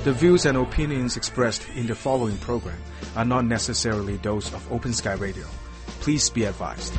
The views and opinions expressed in the following program are not necessarily those of Open Sky Radio. Please be advised.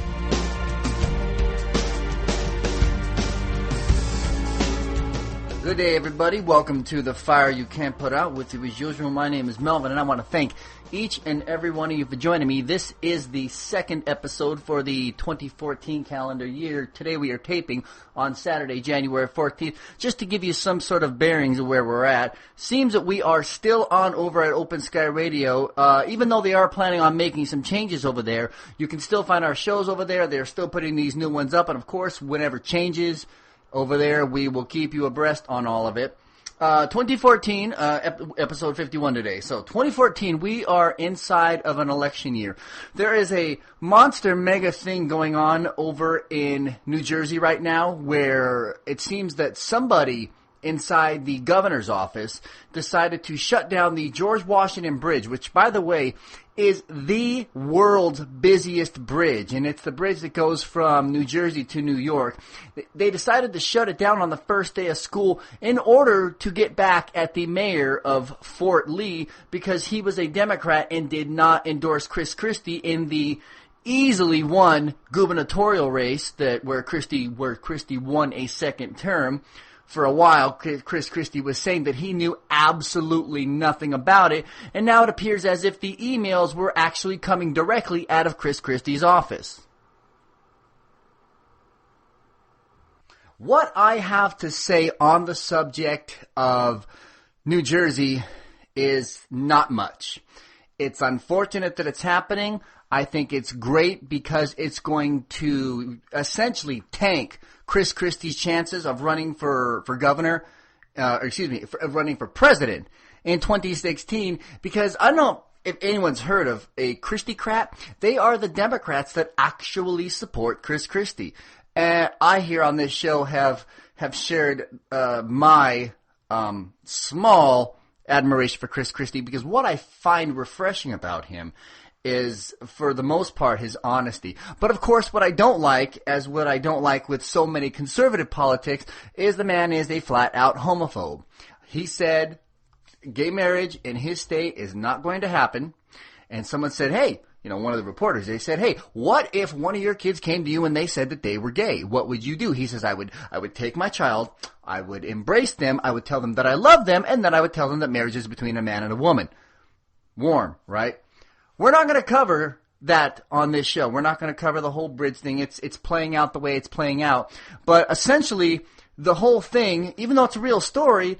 Good day, everybody. Welcome to The Fire You Can't Put Out. With you as usual, my name is Melvin, and I want to thank each and every one of you for joining me. This is the second episode for the 2014 calendar year. Today we are taping on Saturday, January 14th, just to give you some sort of bearings of where we're at. Seems that we are still on over at Open Sky Radio. Even though they are planning on making some changes over there, you can still find our shows over there. They're still putting these new ones up, and of course, whenever changes over there, we will keep you abreast on all of it. 2014, episode 51 today. So 2014, we are inside of an election year. There is a monster mega thing going on over in New Jersey right now where it seems that somebody inside the governor's office decided to shut down the George Washington Bridge, which, by the way, is the world's busiest bridge, and it's the bridge that goes from New Jersey to New York. They decided to shut it down on the first day of school in order to get back at the mayor of Fort Lee because he was a Democrat and did not endorse Christie in the easily won gubernatorial race where Christie won a second term. For a while, Christie was saying that he knew absolutely nothing about it, and now it appears as if the emails were actually coming directly out of Christie's office. What I have to say on the subject of New Jersey is not much. It's unfortunate that it's happening. I think it's great because it's going to essentially tank Christie's chances of running for governor, running for president in 2016, because I don't know if anyone's heard of a Christie-crat. They are the Democrats that actually support Christie. And I here on this show have shared my small admiration for Christie, because what I find refreshing about him is, for the most part, his honesty. But of course, what I don't like with so many conservative politics, is the man is a flat-out homophobe. He said gay marriage in his state is not going to happen. And someone said, hey, one of the reporters, they said, hey, what if one of your kids came to you and they said that they were gay? What would you do? He says, I would take my child, I would embrace them, I would tell them that I love them, and then I would tell them that marriage is between a man and a woman. Warm, right? We're not going to cover that on this show. We're not going to cover the whole bridge thing. It's playing out the way it's playing out. But essentially, the whole thing, even though it's a real story,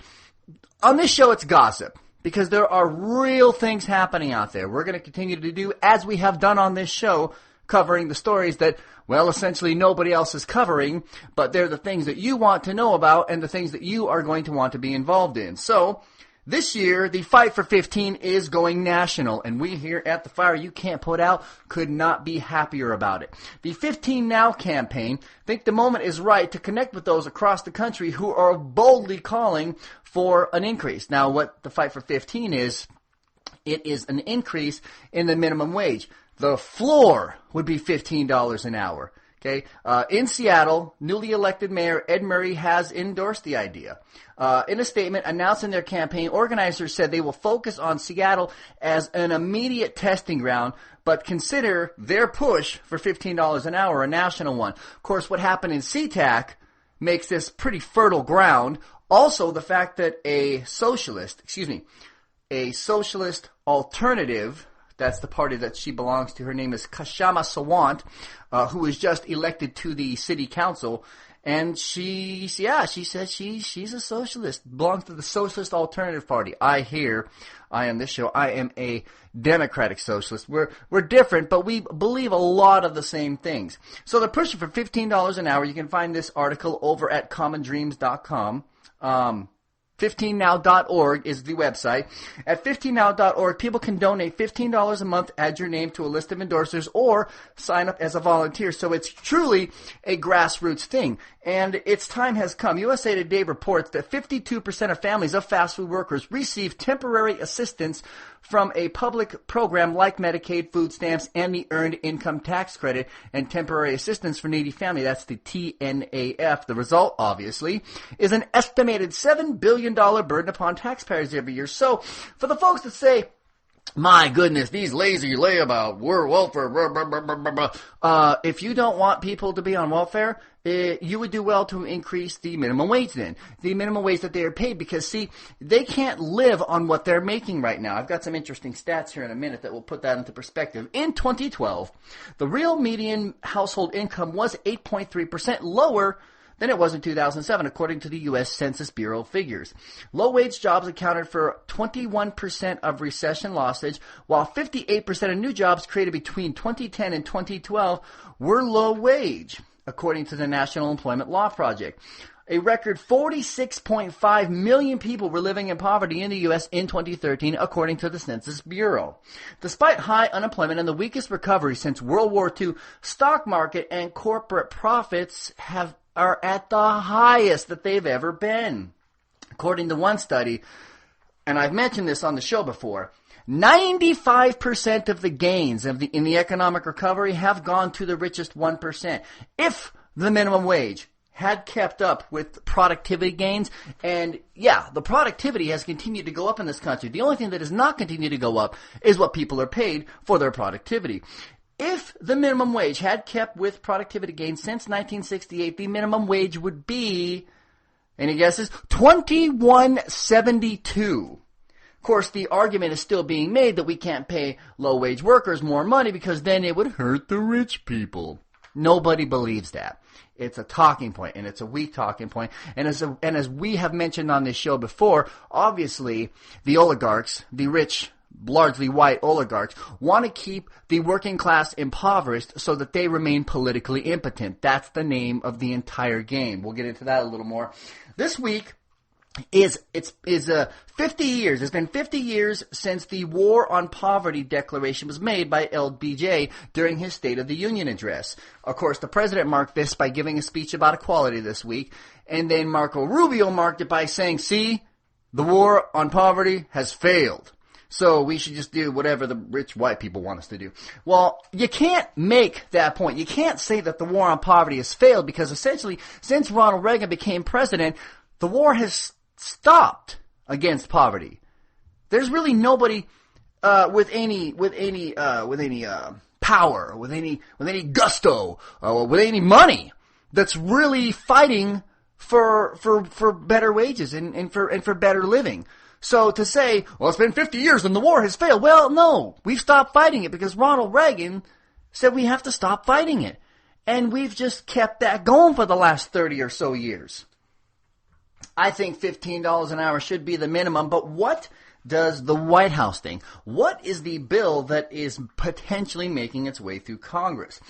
on this show it's gossip, because there are real things happening out there. We're going to continue to do, as we have done on this show, covering the stories that, well, essentially nobody else is covering, but they're the things that you want to know about and the things that you are going to want to be involved in. So this year, the fight for 15 is going national, and we here at The Fire You Can't Put Out could not be happier about it. The 15 Now campaign think the moment is right to connect with those across the country who are boldly calling for an increase. Now, what the fight for 15 is, it is an increase in the minimum wage. The floor would be $15 an hour. Okay. In Seattle, newly elected Mayor Ed Murray has endorsed the idea. In a statement announcing their campaign, organizers said they will focus on Seattle as an immediate testing ground, but consider their push for $15 an hour a national one. Of course, what happened in SeaTac makes this pretty fertile ground. Also, the fact that a socialist alternative, that's the party that she belongs to. Her name is Kashama Sawant, who was just elected to the city council. And she says she's a socialist, belongs to the Socialist Alternative Party. I on this show, I am a Democratic Socialist. We're different, but we believe a lot of the same things. So they're pushing for $15 an hour. You can find this article over at commondreams.com. 15now.org is the website. At 15now.org, people can donate $15 a month, add your name to a list of endorsers, or sign up as a volunteer. So it's truly a grassroots thing. And its time has come. USA Today reports that 52% of families of fast food workers receive temporary assistance from a public program like Medicaid, food stamps, and the Earned Income Tax Credit and Temporary Assistance for Needy Family. That's the TNAF. The result, obviously, is an estimated $7 billion trillion burden upon taxpayers every year. So for the folks that say, my goodness, these lazy layabout, we're welfare, blah, blah, blah, blah, blah, blah. If you don't want people to be on welfare, you would do well to increase the minimum wage then. The minimum wage that they are paid, because see, they can't live on what they're making right now. I've got some interesting stats here in a minute that will put that into perspective. In 2012, the real median household income was 8.3% lower than it was in 2007, according to the U.S. Census Bureau figures. Low-wage jobs accounted for 21% of recession losses, while 58% of new jobs created between 2010 and 2012 were low-wage, according to the National Employment Law Project. A record 46.5 million people were living in poverty in the U.S. in 2013, according to the Census Bureau. Despite high unemployment and the weakest recovery since World War II, stock market and corporate profits are at the highest that they've ever been. According to one study, and I've mentioned this on the show before, 95% of the gains in the economic recovery have gone to the richest 1%. If the minimum wage had kept up with productivity gains, and yeah, the productivity has continued to go up in this country. The only thing that has not continued to go up is what people are paid for their productivity. If the minimum wage had kept with productivity gains since 1968, the minimum wage would be, any guesses? $21.72. Of course, the argument is still being made that we can't pay low-wage workers more money because then it would hurt the rich people. Nobody believes that. It's a talking point, and it's a weak talking point. And as we have mentioned on this show before, obviously the oligarchs, the rich, largely white oligarchs, want to keep the working class impoverished so that they remain politically impotent. That's the name of the entire game. We'll get into that a little more. This week is 50 years. It's been 50 years since the War on Poverty declaration was made by LBJ during his State of the Union address. Of course, the president marked this by giving a speech about equality this week, and then Marco Rubio marked it by saying, see, the war on poverty has failed. So we should just do whatever the rich white people want us to do. Well, you can't make that point. You can't say that the war on poverty has failed because essentially, since Ronald Reagan became president, the war has stopped against poverty. There's really nobody with any power, with any gusto, with any money that's really fighting for better wages and for better living. So to say, well, it's been 50 years and the war has failed. Well, no, we've stopped fighting it because Ronald Reagan said we have to stop fighting it. And we've just kept that going for the last 30 or so years. I think $15 an hour should be the minimum, but what does the White House think? What is the bill that is potentially making its way through Congress?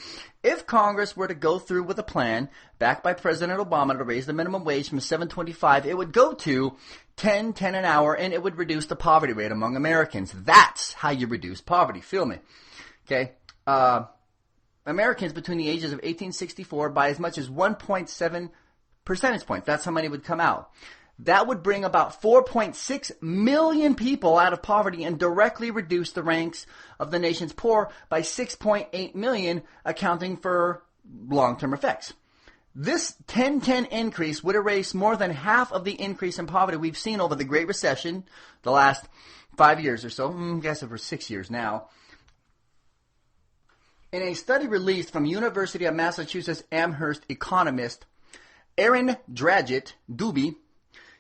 If Congress were to go through with a plan backed by President Obama to raise the minimum wage from $7.25, it would go to $10 an hour, and it would reduce the poverty rate among Americans. That's how you reduce poverty. Feel me? Okay. Americans between the ages of 1864 by as much as 1.7 percentage points. That's how many would come out. That would bring about 4.6 million people out of poverty and directly reduce the ranks of the nation's poor by 6.8 million, accounting for long-term effects. This 10-10 increase would erase more than half of the increase in poverty we've seen over the Great Recession, the last 5 years or so. I guess over 6 years now. In a study released from University of Massachusetts Amherst economist Aaron Doobie,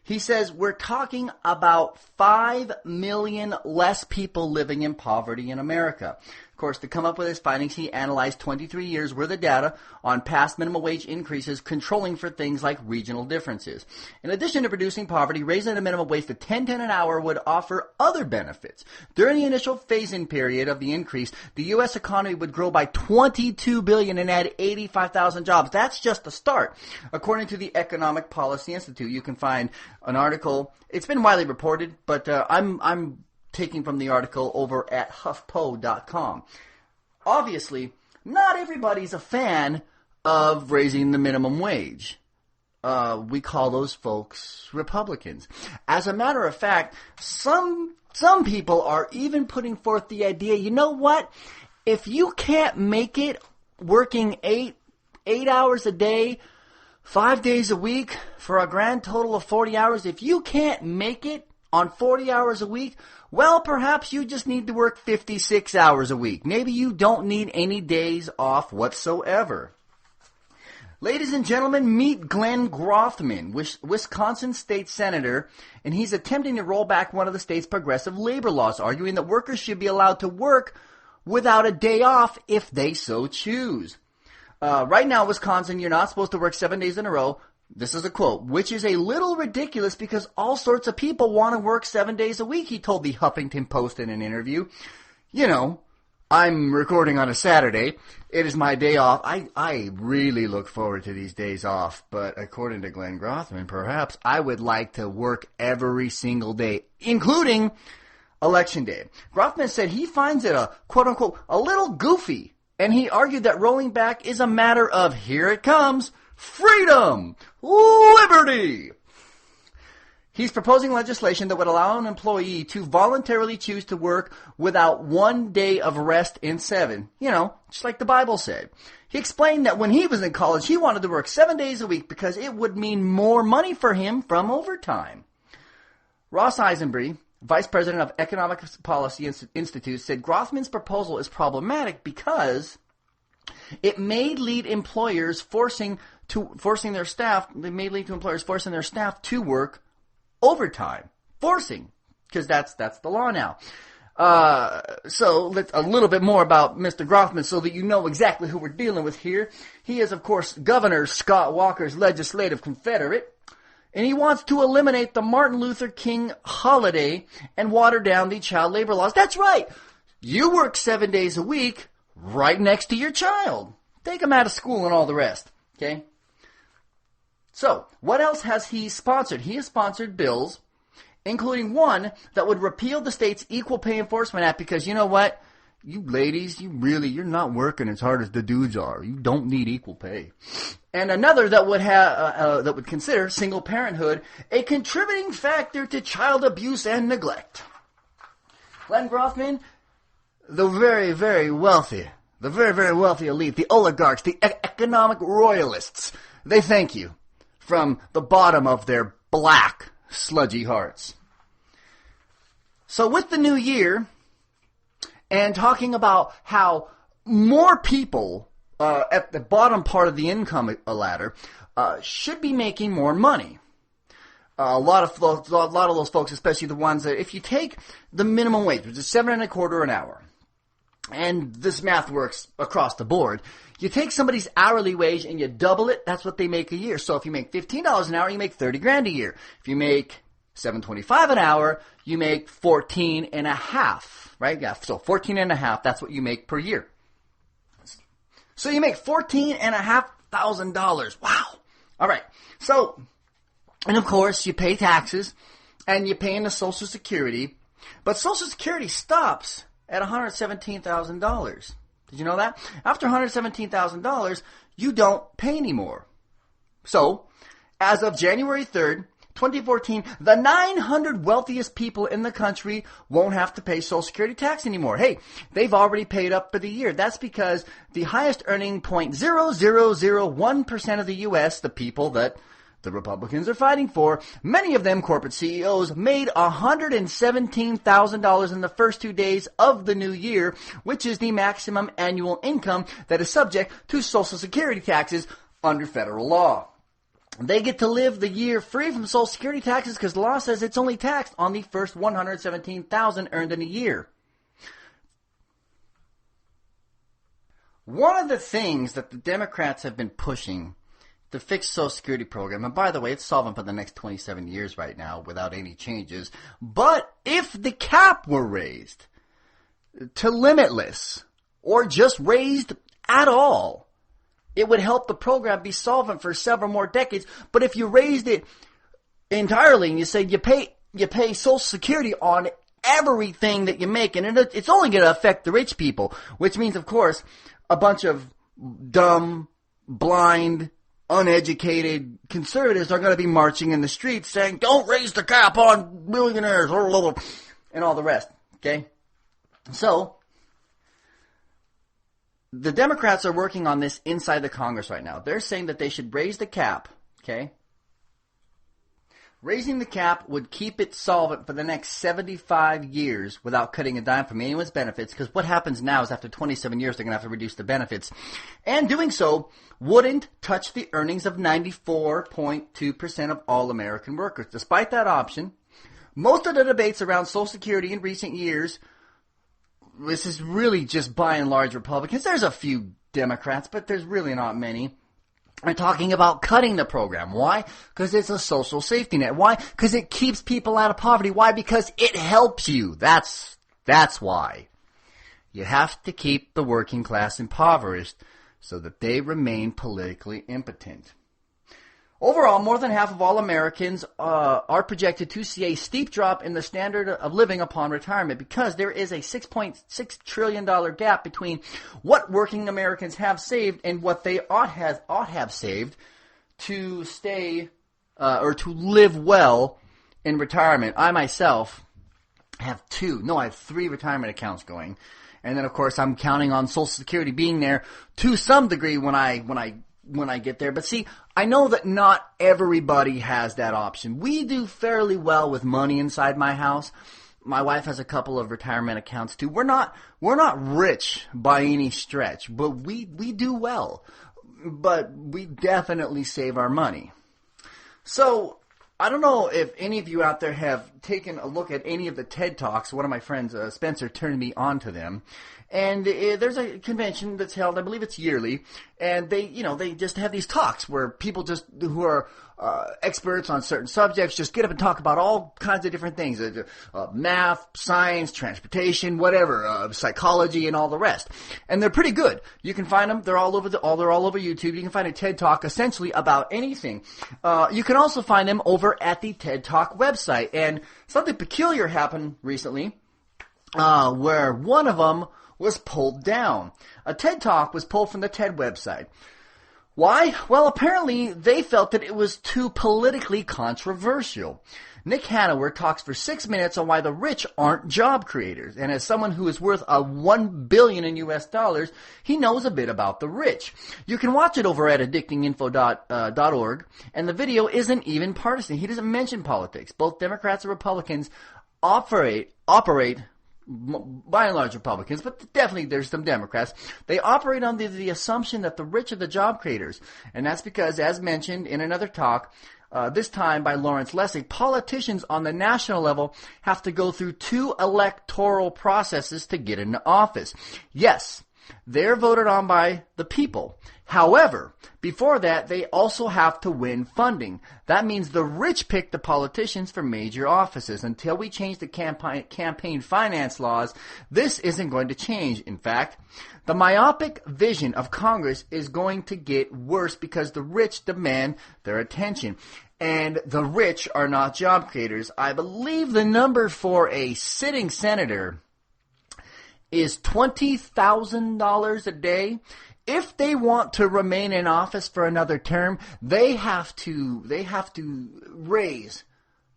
he says we're talking about 5 million less people living in poverty in America. Of course, to come up with his findings, he analyzed 23 years worth of data on past minimum wage increases, controlling for things like regional differences. In addition to reducing poverty, raising the minimum wage to $10 an hour would offer other benefits. During the initial phase-in period of the increase, the U.S. economy would grow by $22 billion and add 85,000 jobs. That's just the start. According to the Economic Policy Institute, you can find an article. It's been widely reported, but I'm taking from the article over at HuffPo.com. Obviously, not everybody's a fan of raising the minimum wage. We call those folks Republicans. As a matter of fact, some people are even putting forth the idea, you know what? If you can't make it working eight hours a day 5 days a week for a grand total of 40 hours. If you can't make it on 40 hours a week, well, perhaps you just need to work 56 hours a week. Maybe you don't need any days off whatsoever. Ladies and gentlemen, meet Glen Grothman, Wisconsin state senator, and he's attempting to roll back one of the state's progressive labor laws, arguing that workers should be allowed to work without a day off if they so choose. Right now, Wisconsin, you're not supposed to work 7 days in a row. This is a quote, which is a little ridiculous because all sorts of people want to work 7 days a week, he told the Huffington Post in an interview. You know, I'm recording on a Saturday. It is my day off. I really look forward to these days off, but according to Glen Grothman, perhaps I would like to work every single day, including Election Day. Grothman said he finds it a quote-unquote a little goofy, and he argued that rolling back is a matter of, here it comes, freedom, liberty. He's proposing legislation that would allow an employee to voluntarily choose to work without 1 day of rest in 7. You know, just like the Bible said. He explained that when he was in college, he wanted to work 7 days a week because it would mean more money for him from overtime. Ross Eisenberg, vice president of Economic Policy Institute, said Grothman's proposal is problematic because it may lead employers forcing their staff to work overtime. Forcing, because that's the law now. So let's a little bit more about Mr. Grothman so that you know exactly who we're dealing with here. He is, of course, Governor Scott Walker's legislative confederate, and he wants to eliminate the Martin Luther King holiday and water down the child labor laws. That's right. You work 7 days a week right next to your child. Take them out of school and all the rest. Okay? So, what else has he sponsored? He has sponsored bills, including one that would repeal the state's Equal Pay Enforcement Act because, you know what? You ladies, you're not working as hard as the dudes are. You don't need equal pay. And another that would consider single parenthood a contributing factor to child abuse and neglect. Glen Grothman, the very, very wealthy elite, the oligarchs, the economic royalists, they thank you from the bottom of their black, sludgy hearts. So with the new year, and talking about how more people at the bottom part of the income ladder should be making more money. A lot of those folks, especially the ones that, if you take the minimum wage, which is $7.25 an hour, and this math works across the board, you take somebody's hourly wage and you double it, that's what they make a year. So if you make $15 an hour, you make $30,000 a year. If you make $7.25 an hour, you make 14 and a half, right? Yeah, so 14 and a half, that's what you make per year. So you make $14,500. Wow. All right. So, and of course, you pay taxes and you pay into Social Security, but Social Security stops at $117,000. Did you know that? After $117,000, you don't pay anymore. So, as of January 3rd, 2014, the 900 wealthiest people in the country won't have to pay Social Security tax anymore. Hey, they've already paid up for the year. That's because the highest earning 0.0001% of the U.S., the people that the Republicans are fighting for, many of them corporate CEOs, made $117,000 in the first 2 days of the new year, which is the maximum annual income that is subject to Social Security taxes under federal law. They get to live the year free from Social Security taxes because the law says it's only taxed on the first $117,000 earned in a year. One of the things that the Democrats have been pushing to fix Social Security program, and by the way, it's solvent for the next 27 years right now without any changes, but if the cap were raised to limitless or just raised at all, it would help the program be solvent for several more decades. But if you raised it entirely and you say you pay Social Security on everything that you make, and it's only going to affect the rich people, which means, of course, a bunch of dumb, blind, uneducated conservatives are going to be marching in the streets saying, don't raise the cap on millionaires, and all the rest. Okay? So, the Democrats are working on this inside the Congress right now. They're saying that they should raise the cap, okay? Raising the cap would keep it solvent for the next 75 years without cutting a dime from anyone's benefits, because what happens now is after 27 years they're going to have to reduce the benefits. And doing so wouldn't touch the earnings of 94.2% of all American workers. Despite that option, most of the debates around Social Security in recent years, this is really just by and large Republicans. There's a few Democrats, but there's really not many. I'm talking about cutting the program. Why? Because it's a social safety net. Why? Because it keeps people out of poverty. Why? Because it helps you. That's why. You have to keep the working class impoverished so that they remain politically impotent. Overall, more than half of all Americans are projected to see a steep drop in the standard of living upon retirement because there is a $6.6 trillion gap between what working Americans have saved and what they ought have saved to stay or to live well in retirement. I myself have I have 3 retirement accounts going. And then, of course, I'm counting on Social Security being there to some degree when I get there. But see, I know that not everybody has that option. We do fairly well with money inside my house. My wife has a couple of retirement accounts too. We're not rich by any stretch, but we do well. But we definitely save our money. So, I don't know if any of you out there have taken a look at any of the TED Talks. One of my friends, Spencer, turned me on to them. And there's a convention that's held, I believe it's yearly, and they just have these talks where people who are experts on certain subjects just get up and talk about all kinds of different things, math, science, transportation, whatever, psychology, and all the rest. And they're pretty good. You can find them; they're all over YouTube. You can find a TED Talk essentially about anything. You can also find them over at the TED Talk website. And something peculiar happened recently, where one of them was pulled down. A TED Talk was pulled from the TED website. Why? Well, apparently they felt that it was too politically controversial. Nick Hanover talks for 6 minutes on why the rich aren't job creators. And as someone who is worth $1 billion in US dollars, he knows a bit about the rich. You can watch it over at addictinginfo.org, and the video isn't even partisan. He doesn't mention politics. Both Democrats and Republicans operate by and large Republicans, but definitely there's some Democrats. They operate under the assumption that the rich are the job creators. And that's because, as mentioned in another talk, this time by Lawrence Lessig, politicians on the national level have to go through 2 electoral processes to get into office. Yes, they're voted on by the people. However, before that, they also have to win funding. That means the rich pick the politicians for major offices. Until we change the campaign finance laws, this isn't going to change. In fact, the myopic vision of Congress is going to get worse because the rich demand their attention. And the rich are not job creators. I believe the number for a sitting senator is $20,000 a day. If they want to remain in office for another term, they have to raise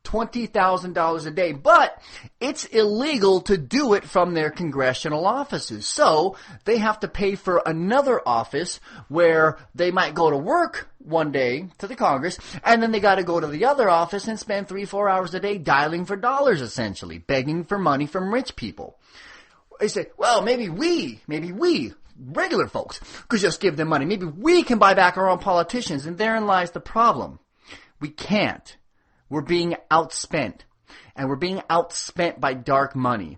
$20,000 a day. But it's illegal to do it from their congressional offices. So they have to pay for another office where they might go to work one day to the Congress, and then they got to go to the other office and spend 3-4 hours a day dialing for dollars, essentially, begging for money from rich people. They say, well, maybe we, regular folks, could just give them money. Maybe we can buy back our own politicians, and therein lies the problem. We can't. We're being outspent, and we're being outspent by dark money,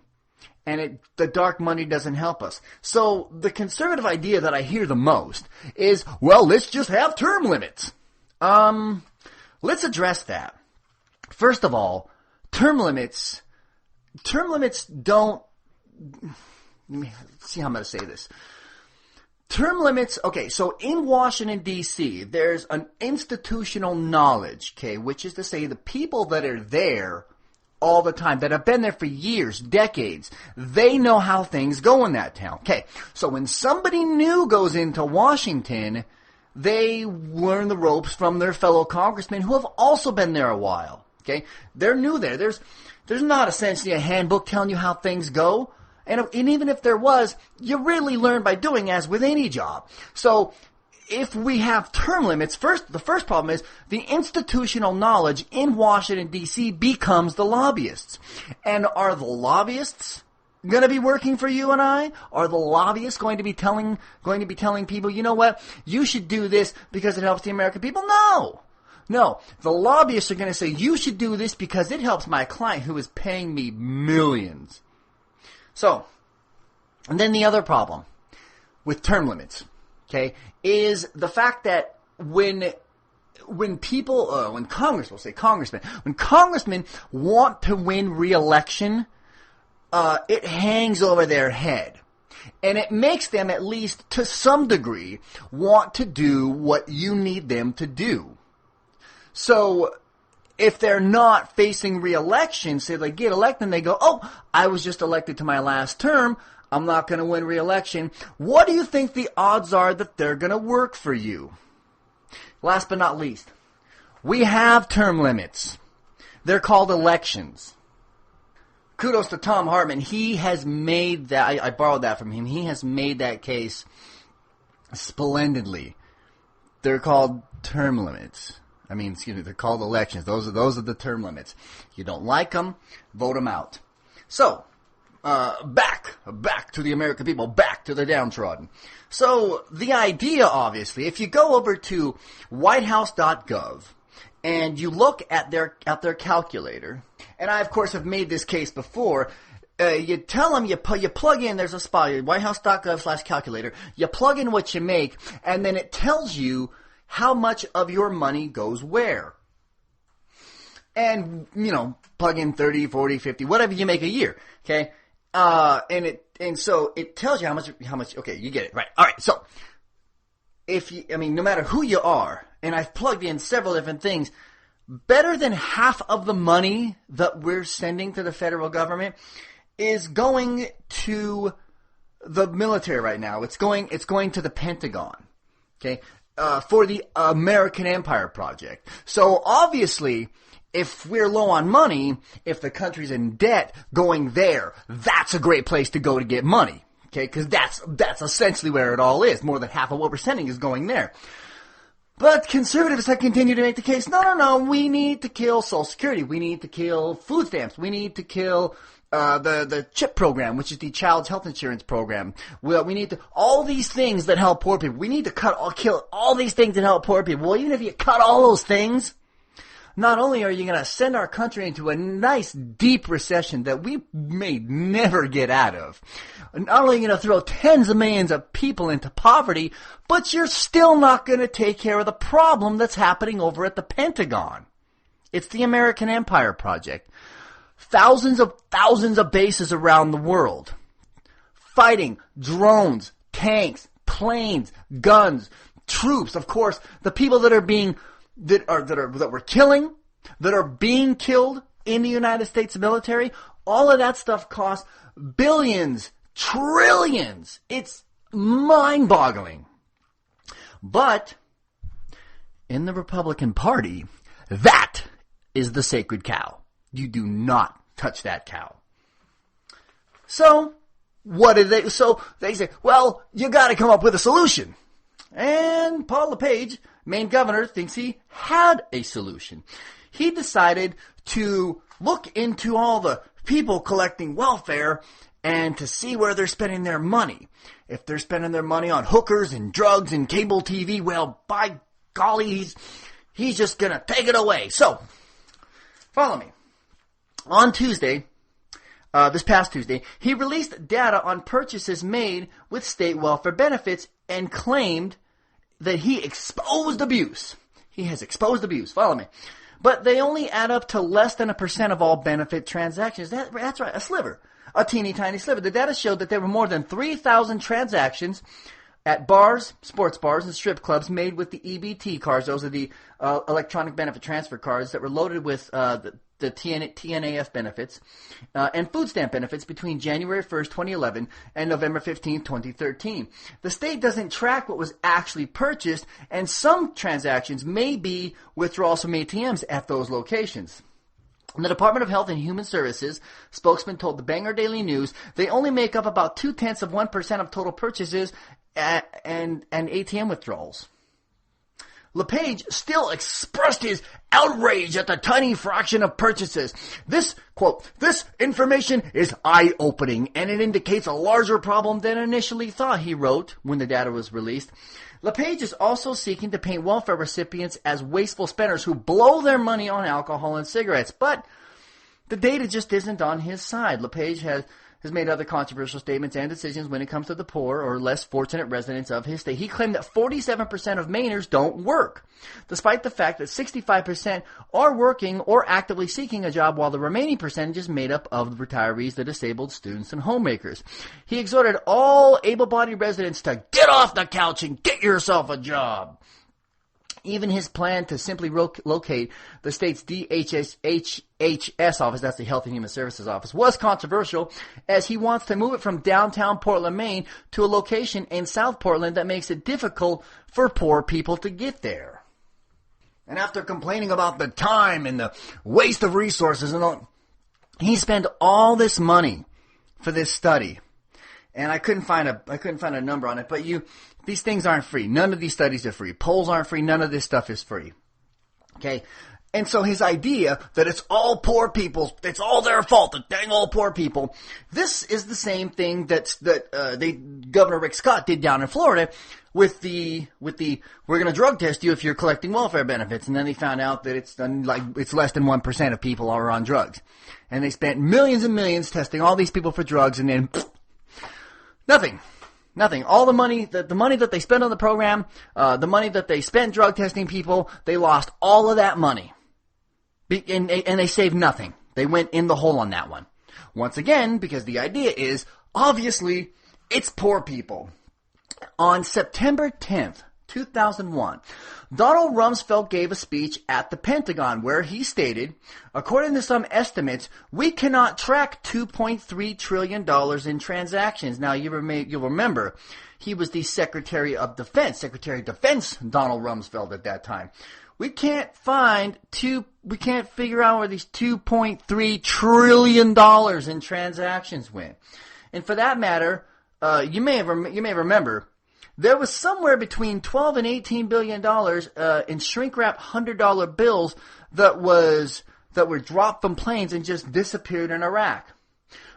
and the dark money doesn't help us. So the conservative idea that I hear the most is, well, let's just have term limits. Let's address that. First of all, term limits don't. Let me see how I'm going to say this. Term limits, okay, so in Washington, D.C., there's an institutional knowledge, okay, which is to say the people that are there all the time, that have been there for years, decades, they know how things go in that town. Okay, so when somebody new goes into Washington, they learn the ropes from their fellow congressmen who have also been there a while, okay? They're new there. There's not essentially a handbook telling you how things go. And even if there was, you really learn by doing, as with any job. So if we have term limits, the first problem is the institutional knowledge in Washington, D.C. becomes the lobbyists. And are the lobbyists going to be working for you and I? Are the lobbyists going to be telling people, you know what, you should do this because it helps the American people? No, the lobbyists are going to say, you should do this because it helps my client who is paying me millions. So, and then the other problem with term limits, okay, is the fact that when congressmen want to win re-election, it hangs over their head. And it makes them, at least to some degree, want to do what you need them to do. So, if they're not facing re-election, say they get elected and they go, oh, I was just elected to my last term, I'm not going to win re-election. What do you think the odds are that they're going to work for you? Last but not least, we have term limits. They're called elections. Kudos to Tom Hartman. He has made that, I borrowed that from him, he has made that case splendidly. They're called term limits. They're called elections. Those are the term limits. You don't like them, vote them out. So, back to the American people, back to the downtrodden. So, the idea, obviously, if you go over to whitehouse.gov and you look at their calculator, and I, of course, have made this case before, you tell them, you plug in, there's a spot, whitehouse.gov/calculator, you plug in what you make, and then it tells you how much of your money goes where. And, plug in 30, 40, 50, whatever you make a year, okay? And so it tells you how much, okay, you get it, right. All right, so, no matter who you are, and I've plugged in several different things, better than half of the money that we're sending to the federal government is going to the military right now. It's going to the Pentagon, okay? For the American Empire Project. So obviously, if we're low on money, if the country's in debt, going there, that's a great place to go to get money. Okay, because that's essentially where it all is. More than half of what we're sending is going there. But conservatives have continued to make the case, no, we need to kill Social Security. We need to kill food stamps. We need to kill the CHIP program, which is the Child's Health Insurance Program. We need to, all these things that help poor people. We need to kill all these things that help poor people. Well, even if you cut all those things, not only are you going to send our country into a nice deep recession that we may never get out of, not only are you going to throw tens of millions of people into poverty, but you're still not going to take care of the problem that's happening over at the Pentagon. It's the American Empire Project. Thousands of bases around the world. Fighting, drones, tanks, planes, guns, troops, of course, the people that we're killing, that are being killed in the United States military, all of that stuff costs billions, trillions. It's mind-boggling. But in the Republican Party, that is the sacred cow. You do not touch that cow. So, so they say, well, you gotta come up with a solution. And Paul LePage, Maine governor, thinks he had a solution. He decided to look into all the people collecting welfare and to see where they're spending their money. If they're spending their money on hookers and drugs and cable TV, well, by golly, he's just gonna take it away. So, follow me. On Tuesday, this past Tuesday, he released data on purchases made with state welfare benefits and claimed that he exposed abuse. He has exposed abuse. Follow me. But they only add up to less than 1% of all benefit transactions. That's right, a sliver. A teeny tiny sliver. The data showed that there were more than 3,000 transactions at bars, sports bars, and strip clubs made with the EBT cards. Those are the electronic benefit transfer cards that were loaded with the TNAF benefits and food stamp benefits between January 1st, 2011 and November 15th, 2013. The state doesn't track what was actually purchased, and some transactions may be withdrawals from ATMs at those locations. The Department of Health and Human Services spokesman told the Bangor Daily News they only make up about 0.2% of total purchases and ATM withdrawals. LePage still expressed his outrage at the tiny fraction of purchases. This, quote, "This information is eye-opening and it indicates a larger problem than initially thought," he wrote when the data was released. LePage is also seeking to paint welfare recipients as wasteful spenders who blow their money on alcohol and cigarettes. But the data just isn't on his side. LePage has made other controversial statements and decisions when it comes to the poor or less fortunate residents of his state. He claimed that 47% of Mainers don't work, despite the fact that 65% are working or actively seeking a job, while the remaining percentage is made up of the retirees, the disabled, students, and homemakers. He exhorted all able-bodied residents to get off the couch and get yourself a job. Even his plan to simply locate the state's DHHS office, that's the Health and Human Services office, was controversial, as he wants to move it from downtown Portland, Maine, to a location in South Portland that makes it difficult for poor people to get there. And after complaining about the time and the waste of resources and all, he spent all this money for this study. And I couldn't find a number on it, but these things aren't free. None of these studies are free. Polls aren't free. None of this stuff is free. Okay? And so his idea that it's all poor people, it's all their fault, the dang all poor people, this is the same thing that Governor Rick Scott did down in Florida with the we're going to drug test you if you're collecting welfare benefits. And then they found out that it's less than 1% of people are on drugs. And they spent millions and millions testing all these people for drugs, and then nothing. All the money that they spent on the program, the money that they spent drug testing people, they lost all of that money. And they saved nothing. They went in the hole on that one. Once again, because the idea is, obviously, it's poor people. On September 10th, 2001, Donald Rumsfeld gave a speech at the Pentagon where he stated, according to some estimates, we cannot track $2.3 trillion in transactions. Now, you'll remember, he was the Secretary of Defense Donald Rumsfeld at that time. We can't figure out where these $2.3 trillion in transactions went. And for that matter, you may remember, there was somewhere between $12 and $18 billion in shrink-wrap $100 bills that were dropped from planes and just disappeared in Iraq.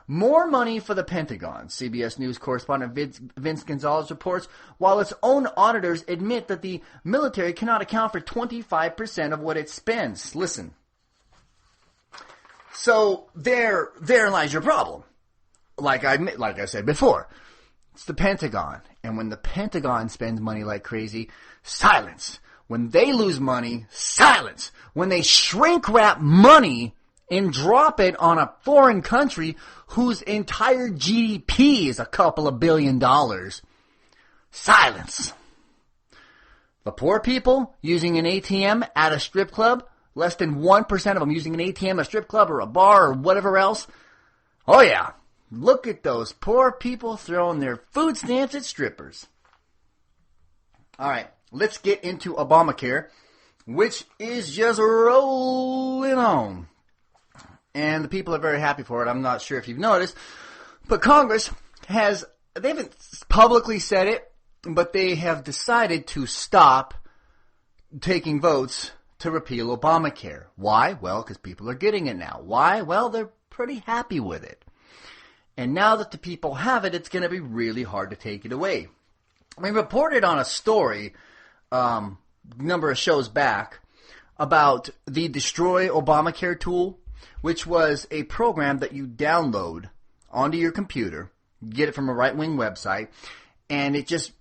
More money for the Pentagon, CBS News correspondent Vince Gonzalez reports, while its own auditors admit that the military cannot account for 25% of what it spends. Listen. So there lies your problem. Like I said before, it's the Pentagon. And when the Pentagon spends money like crazy, silence. When they lose money, silence. When they shrink wrap money and drop it on a foreign country whose entire GDP is a couple of $1 billion, silence. The poor people using an ATM at a strip club, less than 1% of them using an ATM at a strip club or a bar or whatever else, oh yeah. Look at those poor people throwing their food stamps at strippers. All right, let's get into Obamacare, which is just rolling on. And the people are very happy for it. I'm not sure if you've noticed, but Congress they haven't publicly said it, but they have decided to stop taking votes to repeal Obamacare. Why? Well, because people are getting it now. Why? Well, they're pretty happy with it. And now that the people have it, it's going to be really hard to take it away. We reported on a story number of shows back about the Destroy Obamacare tool, which was a program that you download onto your computer, get it from a right-wing website, and it just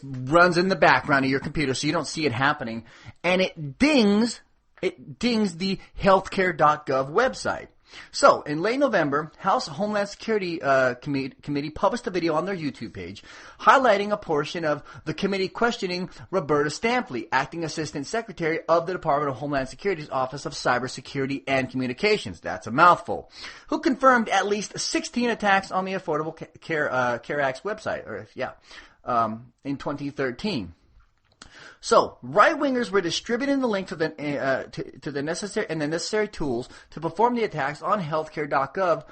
runs in the background of your computer so you don't see it happening, and it dings the healthcare.gov website. So, in late November, House Homeland Security Committee published a video on their YouTube page highlighting a portion of the committee questioning Roberta Stampley, Acting Assistant Secretary of the Department of Homeland Security's Office of Cybersecurity and Communications. That's a mouthful. Who confirmed at least 16 attacks on the Affordable Care Act's website, in 2013. So, right-wingers were distributing the link to the necessary tools to perform the attacks on healthcare.gov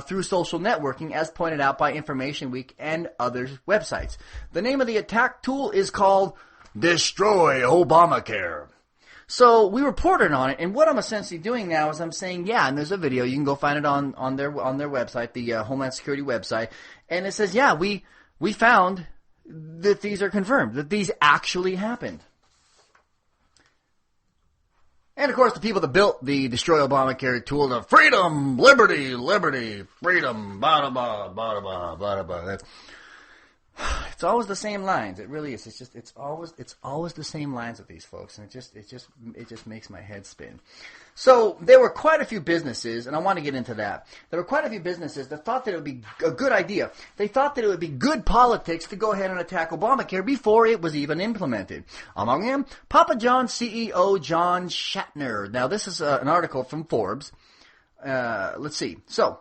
through social networking, as pointed out by Information Week and other websites. The name of the attack tool is called Destroy Obamacare. So we reported on it, and what I'm essentially doing now is I'm saying, yeah, and there's a video, you can go find it on their website, the Homeland Security website, and it says, yeah, we found that these are confirmed, that these actually happened. And of course, the people that built the Destroy Obamacare tool, the freedom, liberty, freedom, blah, blah, blah, blah, blah, blah. It's always the same lines. It really is. It's always the same lines with these folks, and it just makes my head spin. So there were quite a few businesses, and I want to get into that. There were quite a few businesses that thought that it would be a good idea. They thought that it would be good politics to go ahead and attack Obamacare before it was even implemented. Among them, Papa John's CEO John Shatner. Now this is an article from Forbes. Let's see. So,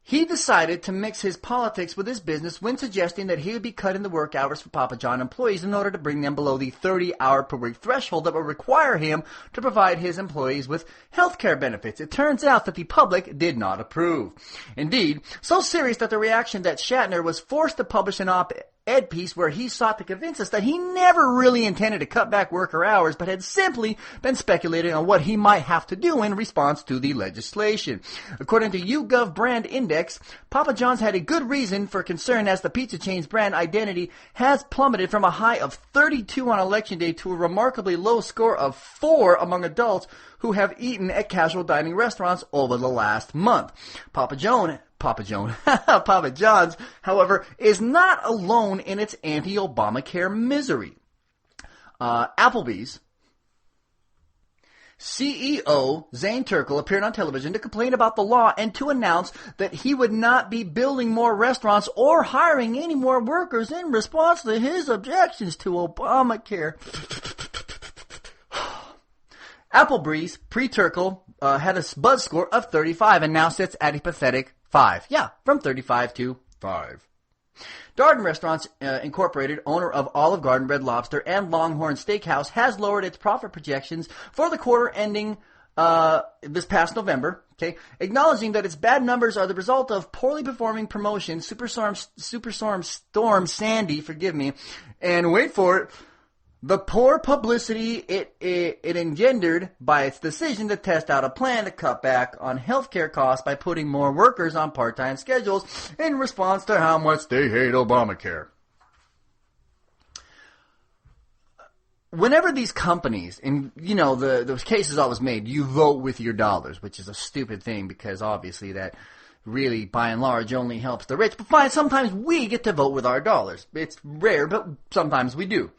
he decided to mix his politics with his business when suggesting that he would be cutting the work hours for Papa John employees in order to bring them below the 30-hour per week threshold that would require him to provide his employees with health care benefits. It turns out that the public did not approve. Indeed, so serious that the reaction that Shatner was forced to publish an op-ed piece where he sought to convince us that he never really intended to cut back worker hours, but had simply been speculating on what he might have to do in response to the legislation. According to YouGov Brand Index, Papa John's had a good reason for concern, as the pizza chain's brand identity has plummeted from a high of 32 on Election Day to a remarkably low score of 4 among adults who have eaten at casual dining restaurants over the last month. Papa John's, however, is not alone in its anti-Obamacare misery. Applebee's CEO Zane Turkle appeared on television to complain about the law and to announce that he would not be building more restaurants or hiring any more workers in response to his objections to Obamacare. Applebee's, pre-Turkle, had a buzz score of 35 and now sits at a pathetic 5. Yeah, from 35 to 5. Darden Restaurants Incorporated, owner of Olive Garden, Red Lobster, and Longhorn Steakhouse, has lowered its profit projections for the quarter ending this past November, acknowledging that its bad numbers are the result of poorly performing promotions, Superstorm Sandy, and wait for it, the poor publicity it engendered by its decision to test out a plan to cut back on healthcare costs by putting more workers on part-time schedules in response to how much they hate Obamacare. Whenever these companies, and those cases always made, you vote with your dollars, which is a stupid thing because obviously that really, by and large, only helps the rich. But fine, sometimes we get to vote with our dollars. It's rare, but sometimes we do.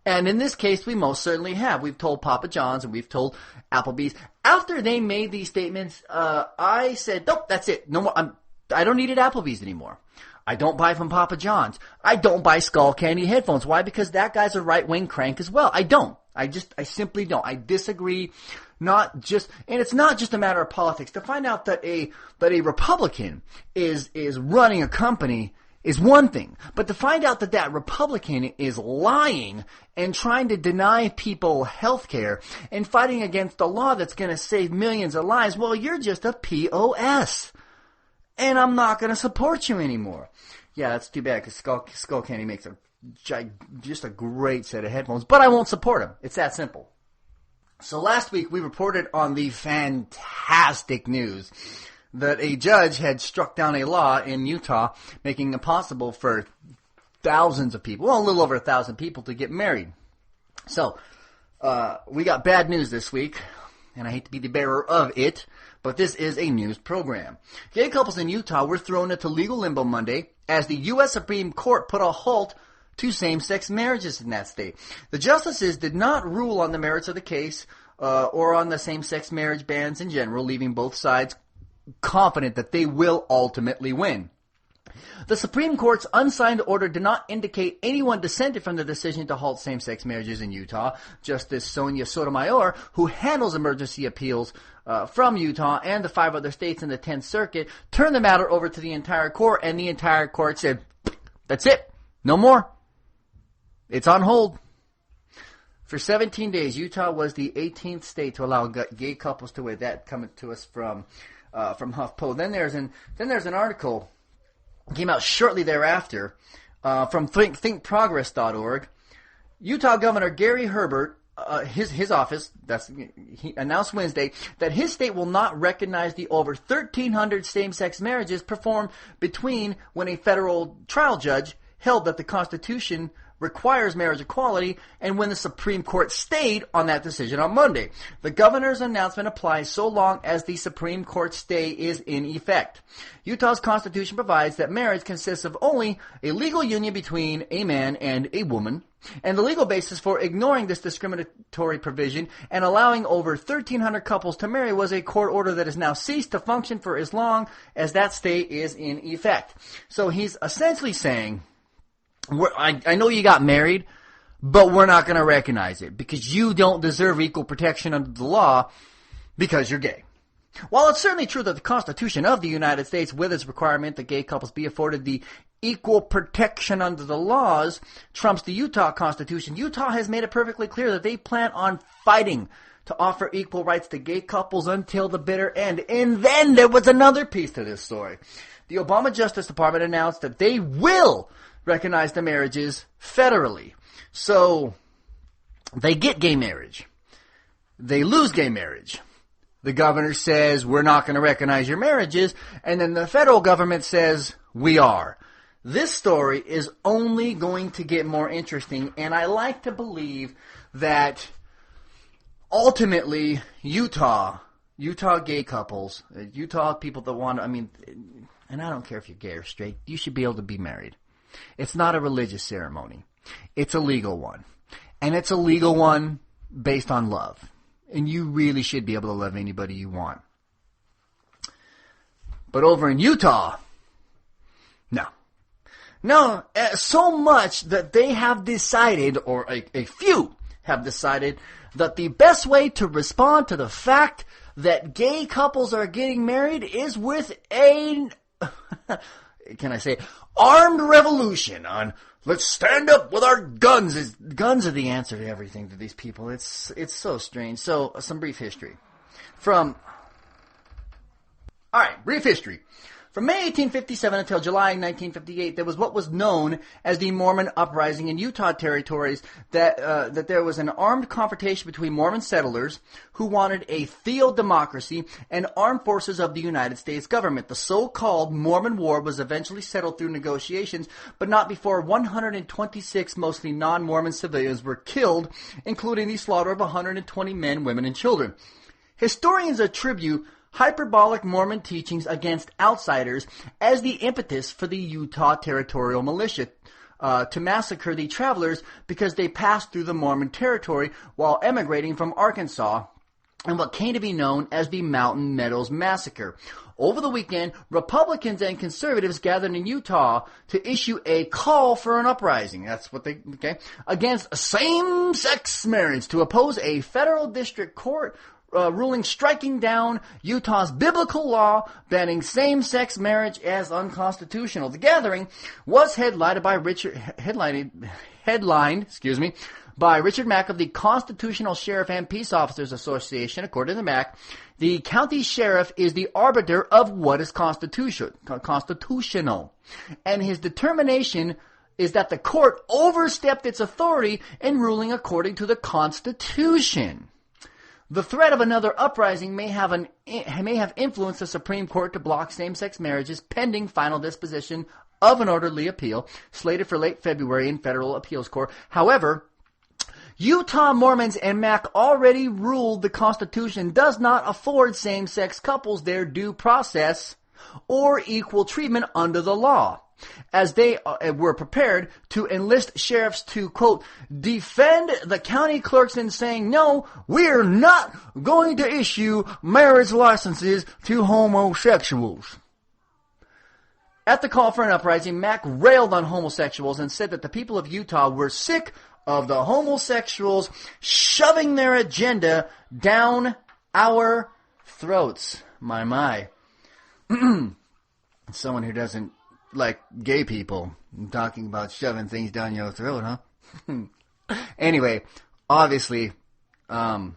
And in this case, we most certainly have. We've told Papa John's and we've told Applebee's. After they made these statements, I said, nope, that's it. No more. I don't need it at Applebee's anymore. I don't buy from Papa John's. I don't buy Skullcandy headphones. Why? Because that guy's a right-wing crank as well. I don't. I simply don't. I disagree. And it's not just a matter of politics. To find out that a Republican is running a company is one thing, but to find out that Republican is lying and trying to deny people health care and fighting against a law that's going to save millions of lives, well, you're just a POS. And I'm not going to support you anymore. Yeah, that's too bad because Skullcandy makes just a great set of headphones, but I won't support him. It's that simple. So last week we reported on the fantastic news that a judge had struck down a law in Utah making it possible for thousands of people, well, a little over 1,000 people to get married. So, we got bad news this week, and I hate to be the bearer of it, but this is a news program. Gay couples in Utah were thrown into legal limbo Monday as the U.S. Supreme Court put a halt to same-sex marriages in that state. The justices did not rule on the merits of the case or on the same-sex marriage bans in general, leaving both sides confident that they will ultimately win. The Supreme Court's unsigned order did not indicate anyone dissented from the decision to halt same-sex marriages in Utah. Justice Sonia Sotomayor, who handles emergency appeals from Utah and the 5 other states in the 10th Circuit, turned the matter over to the entire court, and the entire court said, that's it, no more. It's on hold. For 17 days, Utah was the 18th state to allow gay couples to wed. That coming to us from HuffPo. Then there's an article came out shortly thereafter from thinkprogress.org. Utah Governor Gary Herbert, his office, he announced Wednesday that his state will not recognize the over 1,300 same-sex marriages performed between when a federal trial judge held that the Constitution requires marriage equality, and when the Supreme Court stayed on that decision on Monday. The governor's announcement applies so long as the Supreme Court stay is in effect. Utah's Constitution provides that marriage consists of only a legal union between a man and a woman, and the legal basis for ignoring this discriminatory provision and allowing over 1,300 couples to marry was a court order that has now ceased to function for as long as that stay is in effect. So he's essentially saying, I know you got married, but we're not going to recognize it because you don't deserve equal protection under the law because you're gay. While it's certainly true that the Constitution of the United States, with its requirement that gay couples be afforded the equal protection under the laws, trumps the Utah Constitution, Utah has made it perfectly clear that they plan on fighting to offer equal rights to gay couples until the bitter end. And then there was another piece to this story. The Obama Justice Department announced that they will recognize the marriages federally. So they get gay marriage. They lose gay marriage. The governor says, we're not going to recognize your marriages. And then the federal government says, we are. This story is only going to get more interesting. And I like to believe that ultimately Utah gay couples, Utah people that want to, and I don't care if you're gay or straight, you should be able to be married. It's not a religious ceremony. It's a legal one. And it's a legal one based on love. And you really should be able to love anybody you want. But over in Utah, no. No, so much that they have decided, or a few have decided, that the best way to respond to the fact that gay couples are getting married is with a, can I say, armed revolution on let's stand up with our guns. Guns are the answer to everything to these people. It's so strange. So, some brief history. Brief history. From May 1857 until July 1958, there was what was known as the Mormon uprising in Utah territories. That there was an armed confrontation between Mormon settlers who wanted a theodemocracy and armed forces of the United States government. The so-called Mormon War was eventually settled through negotiations, but not before 126 mostly non-Mormon civilians were killed, including the slaughter of 120 men, women, and children. Historians attribute hyperbolic Mormon teachings against outsiders as the impetus for the Utah Territorial Militia to massacre the travelers because they passed through the Mormon territory while emigrating from Arkansas, and what came to be known as the Mountain Meadows Massacre. Over the weekend, Republicans and conservatives gathered in Utah to issue a call for an uprising. That's what against same-sex marriage to oppose a federal district court ruling striking down Utah's biblical law banning same-sex marriage as unconstitutional. The gathering was headlined by Richard Mack of the Constitutional Sheriff and Peace Officers Association. According to Mack, the county sheriff is the arbiter of what is constitutional, and his determination is that the court overstepped its authority in ruling according to the Constitution. The threat of another uprising may have influenced the Supreme Court to block same-sex marriages pending final disposition of an orderly appeal slated for late February in federal appeals court. However, Utah Mormons and Mack already ruled the Constitution does not afford same-sex couples their due process or equal treatment under the law, as they were prepared to enlist sheriffs to, quote, defend the county clerks in saying, no, we're not going to issue marriage licenses to homosexuals. At the call for an uprising, Mack railed on homosexuals and said that the people of Utah were sick of the homosexuals shoving their agenda down our throats. My. Someone who doesn't like gay people talking about shoving things down your throat, huh? Anyway, obviously, I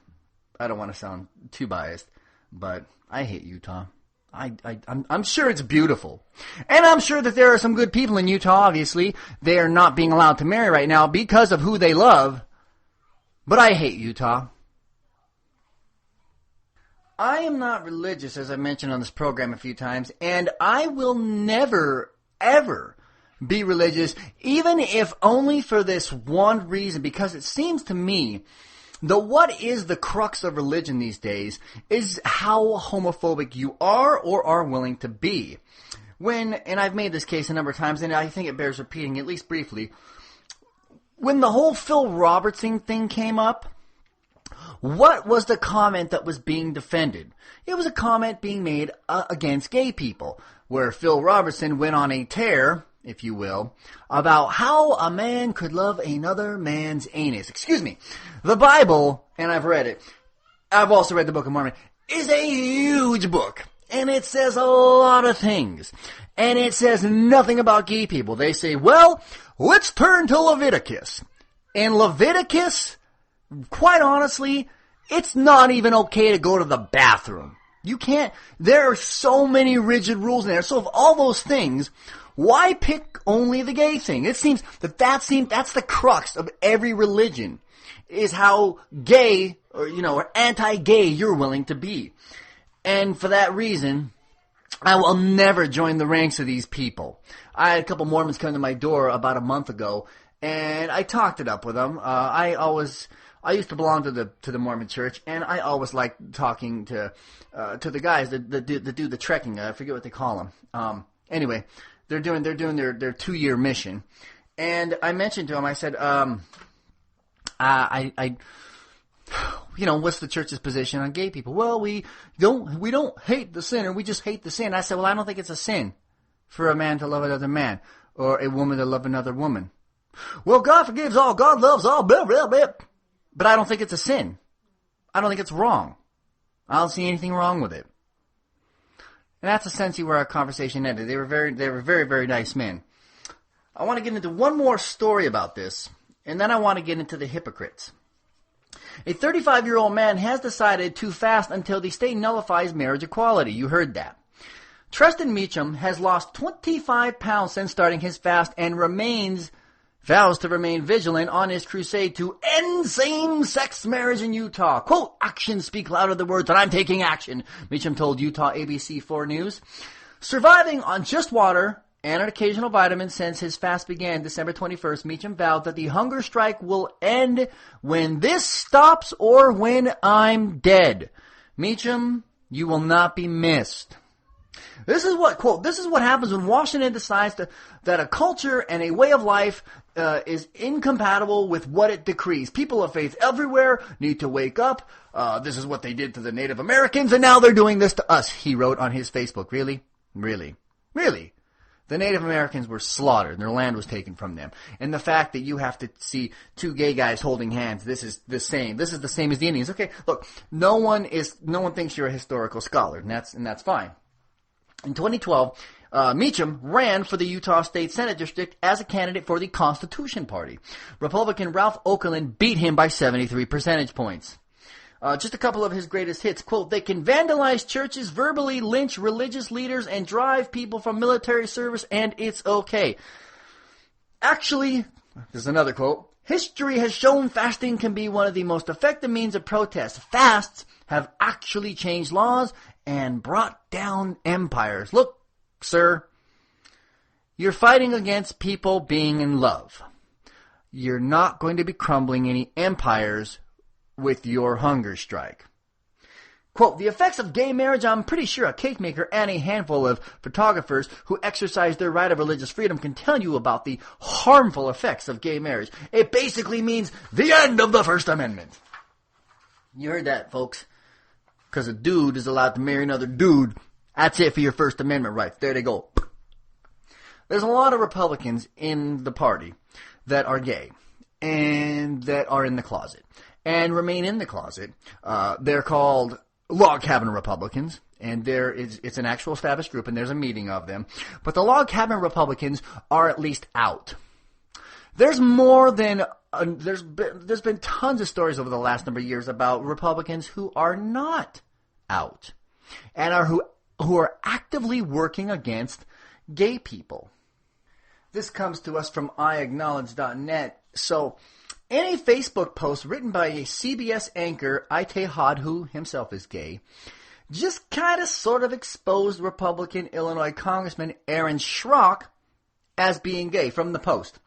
don't want to sound too biased, but I hate Utah. I'm sure it's beautiful. And I'm sure that there are some good people in Utah, obviously. They are not being allowed to marry right now because of who they love. But I hate Utah. I am not religious, as I mentioned on this program a few times, and I will never, ever be religious, even if only for this one reason, because it seems to me what is the crux of religion these days is how homophobic you are or are willing to be. And I've made this case a number of times, and I think it bears repeating, at least briefly. When the whole Phil Robertson thing came up, what was the comment that was being defended? It was a comment being made against gay people, where Phil Robertson went on a tear, if you will, about how a man could love another man's anus. Excuse me. The Bible, and I've read it, I've also read the Book of Mormon, is a huge book. And it says a lot of things. And it says nothing about gay people. They say, well, let's turn to Leviticus. And Leviticus, quite honestly, it's not even okay to go to the bathroom. You can't, there are so many rigid rules in there. So of all those things, why pick only the gay thing? It seems that's the crux of every religion, is how gay, or anti-gay you're willing to be. And for that reason, I will never join the ranks of these people. I had a couple Mormons come to my door about a month ago, and I talked it up with them. I used to belong to the Mormon Church, and I always liked talking to the guys that do the trekking. I forget what they call them. Anyway, they're doing their 2-year mission, and I mentioned to them, I said, what's the church's position on gay people? Well, we don't hate the sinner, we just hate the sin. I said, well, I don't think it's a sin for a man to love another man, or a woman to love another woman. Well, God forgives all, God loves all, blah, blah, blah. But I don't think it's a sin. I don't think it's wrong. I don't see anything wrong with it. And that's essentially where our conversation ended. They were very, very nice men. I want to get into one more story about this, and then I want to get into the hypocrites. A 35-year-old man has decided to fast until the state nullifies marriage equality. You heard that. Tristan Meacham has lost 25 pounds since starting his fast and vows to remain vigilant on his crusade to end same-sex marriage in Utah. Quote, actions speak louder than words, and I'm taking action, Meacham told Utah ABC 4 News. Surviving on just water and an occasional vitamin since his fast began December 21st, Meacham vowed that the hunger strike will end when this stops or when I'm dead. Meacham, you will not be missed. This is what happens when Washington decides that a culture and a way of life is incompatible with what it decrees. People of faith everywhere need to wake up. This is what they did to the Native Americans, and now they're doing this to us, he wrote on his Facebook. Really? The Native Americans were slaughtered, and their land was taken from them. And the fact that you have to see two gay guys holding hands, this is the same. This is the same as the Indians. Okay, look, no one thinks you're a historical scholar, and that's fine. In 2012, Meacham ran for the Utah State Senate District as a candidate for the Constitution Party. Republican Ralph Okerlund beat him by 73 percentage points. Just a couple of his greatest hits. Quote, they can vandalize churches, verbally lynch religious leaders, and drive people from military service, and it's okay. Actually, this is another quote, history has shown fasting can be one of the most effective means of protest. Fasts have actually changed laws and brought down empires. Look, sir, you're fighting against people being in love. You're not going to be crumbling any empires with your hunger strike. Quote, the effects of gay marriage, I'm pretty sure a cake maker and a handful of photographers who exercise their right of religious freedom can tell you about the harmful effects of gay marriage. It basically means the end of the First Amendment. You heard that, folks. Because a dude is allowed to marry another dude. That's it for your First Amendment rights. There they go. There's a lot of Republicans in the party that are gay and that are in the closet and remain in the closet. They're called Log Cabin Republicans, and it's an actual established group, and there's a meeting of them. But the Log Cabin Republicans are at least out. There's more than there's been tons of stories over the last number of years about Republicans who are not out and who are actively working against gay people. This comes to us from iacknowledge.net. So, in a Facebook post written by a CBS anchor, Ite Hod, who himself is gay, just kind of sort of exposed Republican Illinois Congressman Aaron Schock as being gay from the post.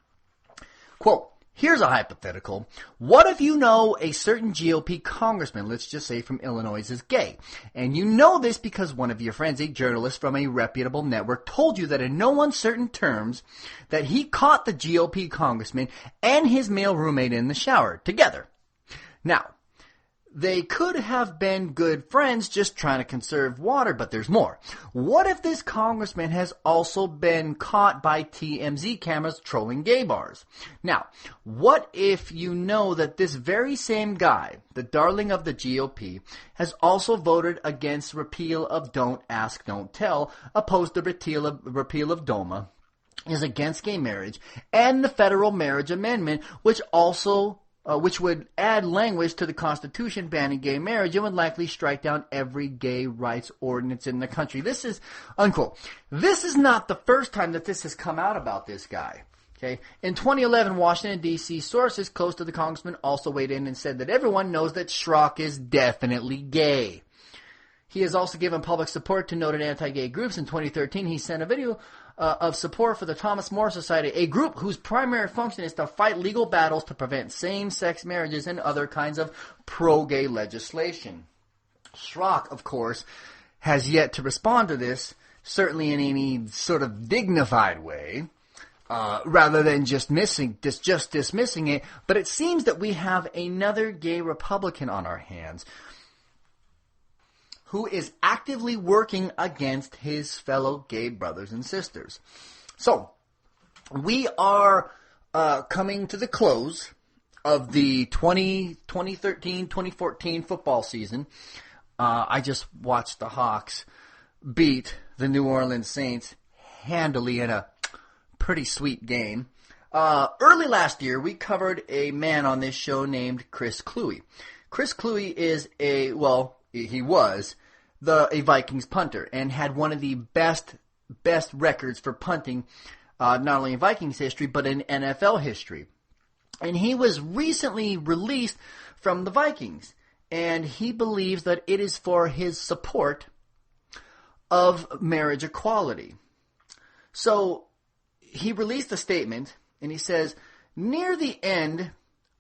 Quote, here's a hypothetical. What if you know a certain GOP congressman, let's just say from Illinois, is gay? And you know this because one of your friends, a journalist from a reputable network, told you that in no uncertain terms that he caught the GOP congressman and his male roommate in the shower together. Now, they could have been good friends just trying to conserve water, but there's more. What if this congressman has also been caught by TMZ cameras trolling gay bars? Now, what if you know that this very same guy, the darling of the GOP, has also voted against repeal of Don't Ask, Don't Tell, opposed to repeal of DOMA, is against gay marriage, and the federal marriage amendment, which would add language to the Constitution banning gay marriage and would likely strike down every gay rights ordinance in the country. This is, unquote. This is not the first time that this has come out about this guy. Okay. In 2011, Washington, D.C. sources close to the congressman also weighed in and said that everyone knows that Schock is definitely gay. He has also given public support to noted anti-gay groups. In 2013, he sent a video of support for the Thomas More Society, a group whose primary function is to fight legal battles to prevent same-sex marriages and other kinds of pro-gay legislation. Schock, of course, has yet to respond to this, certainly in any sort of dignified way, rather than just dismissing it. But it seems that we have another gay Republican on our hands who is actively working against his fellow gay brothers and sisters. So, we are coming to the close of the 2013-2014 football season. I just watched the Hawks beat the New Orleans Saints handily in a pretty sweet game. Early last year, we covered a man on this show named Chris Kluwe. Chris Kluwe is he was a Vikings punter and had one of the best records for punting, not only in Vikings history, but in NFL history. And he was recently released from the Vikings, and he believes that it is for his support of marriage equality. So he released a statement, and he says, near the end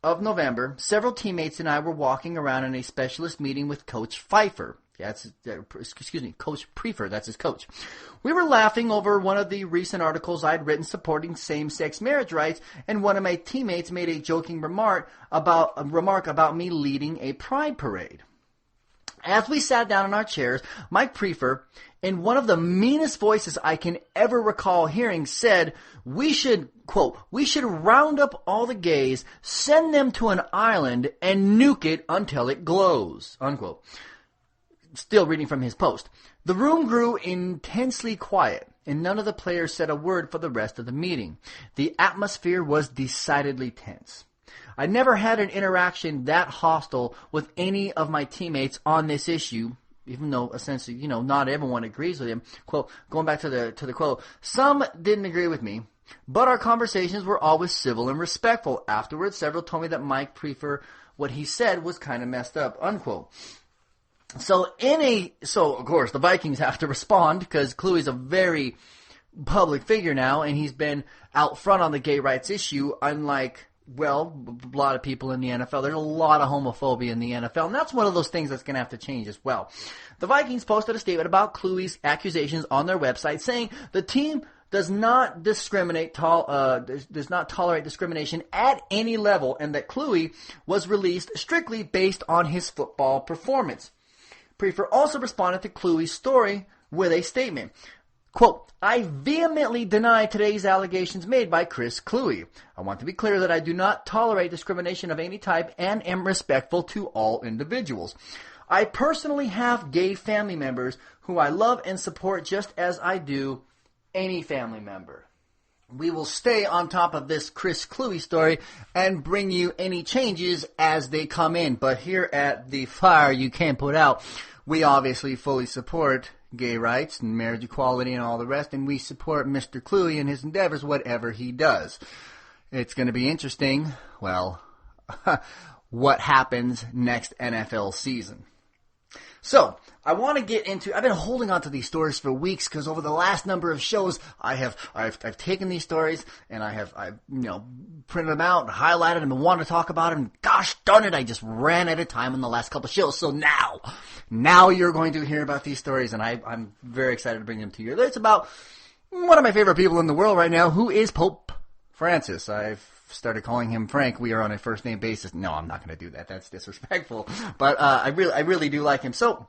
of November, several teammates and I were walking around in a specialist meeting with Coach Pfeiffer. Coach Pfeiffer, that's his coach. We were laughing over one of the recent articles I'd written supporting same-sex marriage rights, and one of my teammates made a joking remark about me leading a pride parade. As we sat down in our chairs, Mike Pfeiffer, in one of the meanest voices I can ever recall hearing, said, we should round up all the gays, send them to an island, and nuke it until it glows, unquote. Still reading from his post. The room grew intensely quiet, and none of the players said a word for the rest of the meeting. The atmosphere was decidedly tense. I never had an interaction that hostile with any of my teammates on this issue, even though essentially, not everyone agrees with him. Quote, going back to the quote, some didn't agree with me, but our conversations were always civil and respectful. Afterwards, several told me that Mike Pfeiffer, what he said was kind of messed up, unquote. So of course the Vikings have to respond because Kluwe's a very public figure now, and he's been out front on the gay rights issue, unlike, a lot of people in the NFL. There's a lot of homophobia in the NFL, and that's one of those things that's going to have to change as well. The Vikings posted a statement about Kluwe's accusations on their website, saying the team does not tolerate discrimination at any level, and that Kluwe was released strictly based on his football performance. Pfeiffer also responded to Kluwe's story with a statement. Quote, I vehemently deny today's allegations made by Chris Kluwe. I want to be clear that I do not tolerate discrimination of any type and am respectful to all individuals. I personally have gay family members who I love and support just as I do any family member. we will stay on top of this Chris Kluwe story and bring you any changes as they come in. But here at the Fire You Can't Put Out, we obviously fully support gay rights and marriage equality and all the rest, and we support Mr. Kluwe and his endeavors, whatever he does. It's going to be interesting, well, what happens next NFL season. So, I want to get into, I've been holding on to these stories for weeks because over the last number of shows, I've taken these stories and I've printed them out and highlighted them and wanted to talk about them. And gosh darn it, I just ran out of time in the last couple of shows. So now you're going to hear about these stories, and I'm very excited to bring them to you. It's about one of my favorite people in the world right now, who is Pope Francis. I've started calling him Frank. We are on a first name basis. No, I'm not going to do that. That's disrespectful. But I really do like him. So,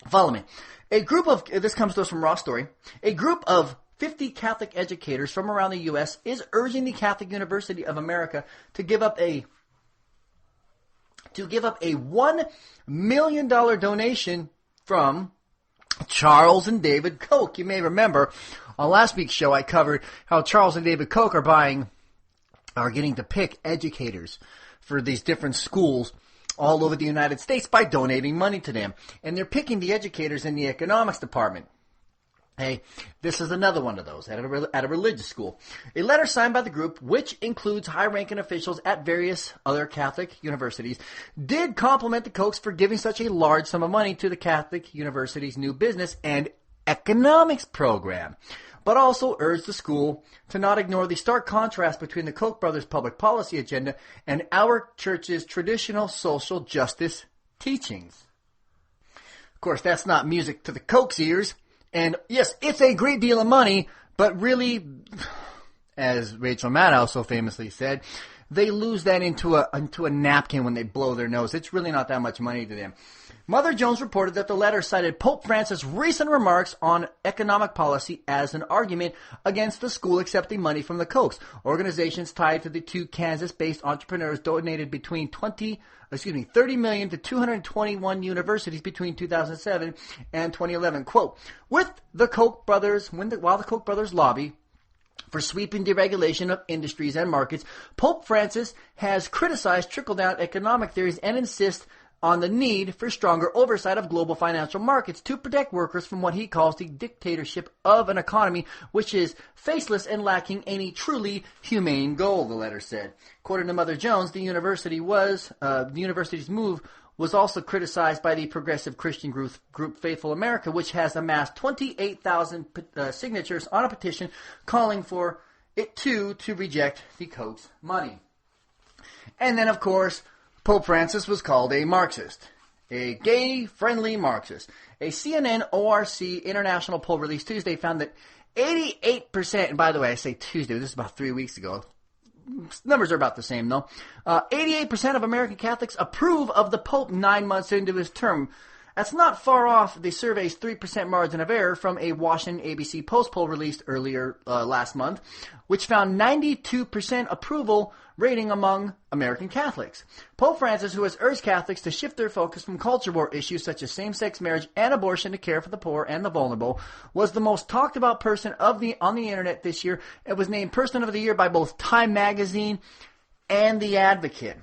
follow me. This comes to us from Raw Story. A group of 50 Catholic educators from around the U.S. is urging the Catholic University of America to give up a $1 million donation from Charles and David Koch. You may remember on last week's show I covered how Charles and David Koch are getting to pick educators for these different schools all over the United States by donating money to them. And they're picking the educators in the economics department. Hey, this is another one of those at a religious school. A letter signed by the group, which includes high-ranking officials at various other Catholic universities, did compliment the Kochs for giving such a large sum of money to the Catholic University's new business and economics program, but also urged the school to not ignore the stark contrast between the Koch brothers' public policy agenda and our church's traditional social justice teachings. Of course, that's not music to the Koch's ears. And yes, it's a great deal of money, but really, as Rachel Maddow so famously said, they lose that into a napkin when they blow their nose. It's really not that much money to them. Mother Jones reported that the letter cited Pope Francis' recent remarks on economic policy as an argument against the school accepting money from the Kochs. Organizations tied to the two Kansas-based entrepreneurs donated between 30 million to 221 universities between 2007 and 2011. Quote, while the Koch brothers lobby for sweeping deregulation of industries and markets, Pope Francis has criticized trickle-down economic theories and insists on the need for stronger oversight of global financial markets to protect workers from what he calls the dictatorship of an economy which is faceless and lacking any truly humane goal, the letter said. According to Mother Jones, the university's move was also criticized by the progressive Christian group Faithful America, which has amassed 28,000 signatures on a petition calling for it to reject the Koch's money. And then, of course, Pope Francis was called a Marxist, a gay-friendly Marxist. A CNN ORC international poll released Tuesday found that 88%, and by the way, I say Tuesday, this is about 3 weeks ago. Numbers are about the same, though. 88% of American Catholics approve of the Pope 9 months into his term. That's not far off the survey's 3% margin of error from a Washington ABC Post poll released earlier last month, which found 92% approval rating among American Catholics. Pope Francis, who has urged Catholics to shift their focus from culture war issues such as same-sex marriage and abortion to care for the poor and the vulnerable, was the most talked about person on the internet this year and was named Person of the Year by both Time Magazine and The Advocate.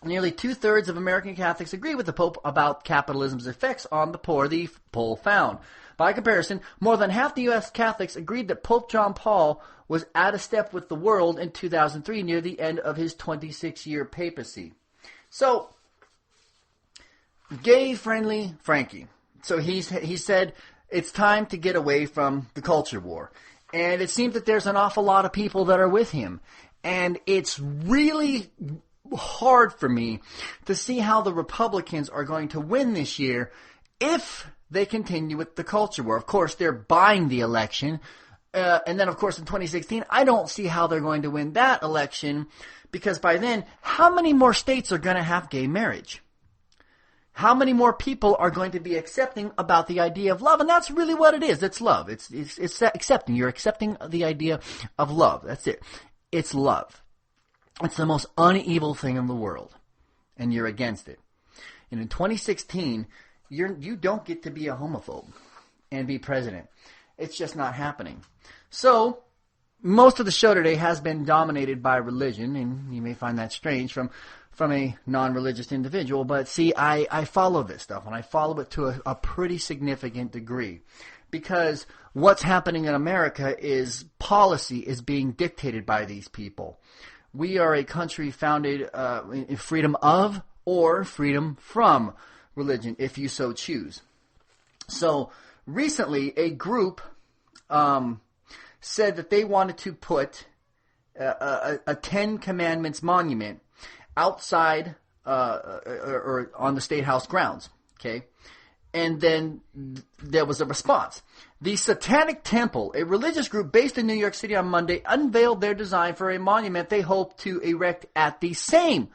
Nearly two-thirds of American Catholics agree with the Pope about capitalism's effects on the poor, the poll found. By comparison, more than half the U.S. Catholics agreed that Pope John Paul was out of step with the world in 2003 near the end of his 26-year papacy. So, gay-friendly Frankie. So he said it's time to get away from the culture war. And it seems that there's an awful lot of people that are with him. And it's really hard for me to see how the Republicans are going to win this year if they continue with the culture war. Of course, they're buying the election. And then, of course, in 2016, I don't see how they're going to win that election because by then, how many more states are going to have gay marriage? How many more people are going to be accepting about the idea of love? And that's really what it is. It's love. It's accepting. You're accepting the idea of love. That's it. It's love. It's the most unevil thing in the world. And you're against it. And in 2016, you don't get to be a homophobe and be president. It's just not happening. So, most of the show today has been dominated by religion, and you may find that strange from a non-religious individual. But see, I follow this stuff, and I follow it to a pretty significant degree. Because what's happening in America is policy is being dictated by these people. We are a country founded in freedom of or freedom from religion, if you so choose. So recently, a group said that they wanted to put a Ten Commandments monument outside or on the State House grounds. Okay. And then there was a response. The Satanic Temple, a religious group based in New York City on Monday, unveiled their design for a monument they hope to erect at the same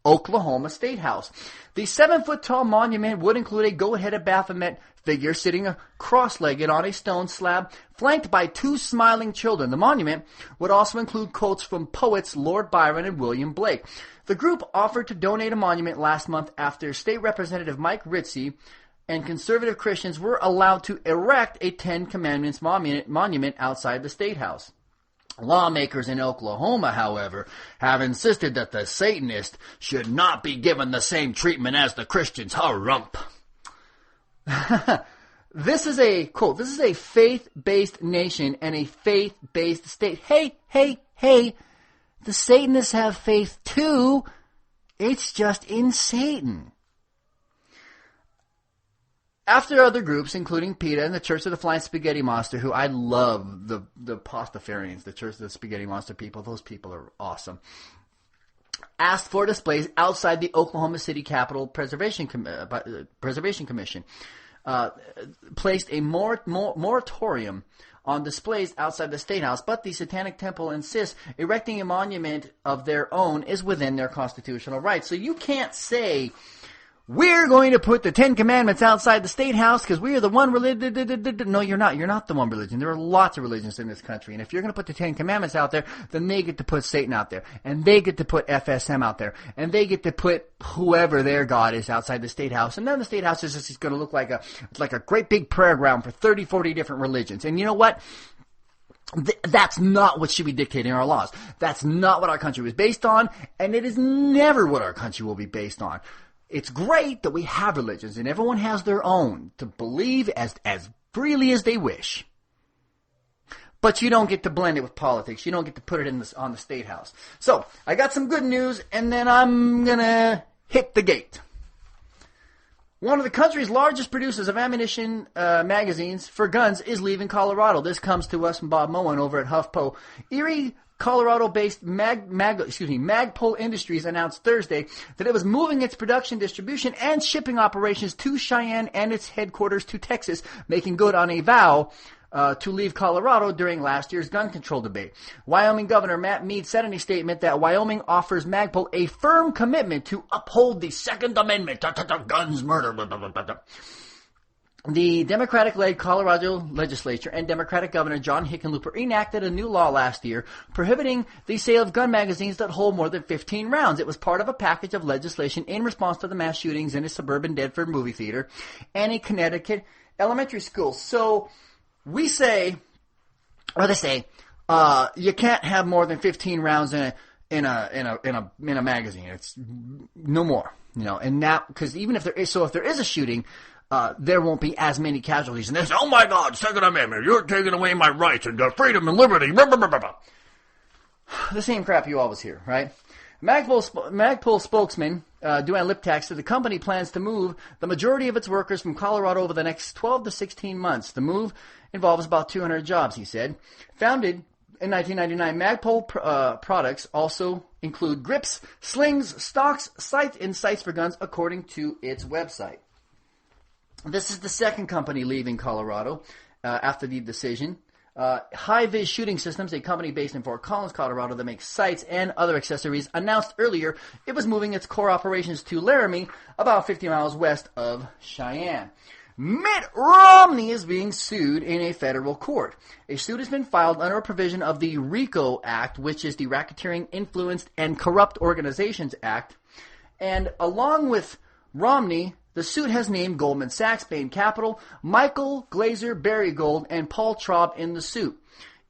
Oklahoma State House. The 7-foot-tall monument would include a goat-headed Baphomet figure sitting cross-legged on a stone slab, flanked by 2 smiling children. The monument would also include quotes from poets Lord Byron and William Blake. The group offered to donate a monument last month after State Representative Mike Ritchie and conservative Christians were allowed to erect a Ten Commandments monument outside the State House. Lawmakers in Oklahoma, however, have insisted that the Satanists should not be given the same treatment as the Christians. Harump. This is a, quote, this is a faith-based nation and a faith-based state. Hey, the Satanists have faith too. It's just in Satan. After other groups, including PETA and the Church of the Flying Spaghetti Monster, who I love, the Pastafarians, the Church of the Spaghetti Monster people, those people are awesome, asked for displays outside the Oklahoma City Capitol Preservation Commission, placed a moratorium on displays outside the State House, but the Satanic Temple insists erecting a monument of their own is within their constitutional rights. So you can't say, we're going to put the Ten Commandments outside the State House because we are the one religion. No, you're not. You're not the one religion. There are lots of religions in this country. And if you're going to put the Ten Commandments out there, then they get to put Satan out there. And they get to put FSM out there. And they get to put whoever their God is outside the State House. And then the State House is just going to look like a great big prayer ground for 30, 40 different religions. And you know what? That's not what should be dictating our laws. That's not what our country was based on. And it is never what our country will be based on. It's great that we have religions and everyone has their own to believe as freely as they wish. But you don't get to blend it with politics. You don't get to put it on the State House. So, I got some good news and then I'm going to hit the gate. One of the country's largest producers of ammunition magazines for guns is leaving Colorado. This comes to us from Bob Moen over at HuffPo. Erie, Colorado-based Magpul Industries announced Thursday that it was moving its production, distribution, and shipping operations to Cheyenne and its headquarters to Texas, making good on a vow to leave Colorado during last year's gun control debate. Wyoming Governor Matt Mead said in a statement that Wyoming offers Magpul a firm commitment to uphold the Second Amendment. Guns, murder. The Democratic-led Colorado legislature and Democratic Governor John Hickenlooper enacted a new law last year prohibiting the sale of gun magazines that hold more than 15 rounds. It was part of a package of legislation in response to the mass shootings in a suburban Deptford movie theater and a Connecticut elementary school. So we say, or they say, you can't have more than 15 rounds in a magazine. It's no more, and now, because even if there is a shooting, there won't be as many casualties. And they say, oh my God, Second Amendment, you're taking away my rights and freedom and liberty. The same crap you always hear, right? Magpul spokesman Duane Liptak said the company plans to move the majority of its workers from Colorado over the next 12 to 16 months. The move involves about 200 jobs, he said. Founded in 1999, Magpul products also include grips, slings, stocks, sights for guns, according to its website. This is the second company leaving Colorado after the decision. High-Vis Shooting Systems, a company based in Fort Collins, Colorado, that makes sights and other accessories, announced earlier it was moving its core operations to Laramie, about 50 miles west of Cheyenne. Mitt Romney is being sued in a federal court. A suit has been filed under a provision of the RICO Act, which is the Racketeering, Influenced, and Corrupt Organizations Act. And along with Romney, the suit has named Goldman Sachs, Bain Capital, Michael Glazer, Barry Gold, and Paul Traub in the suit.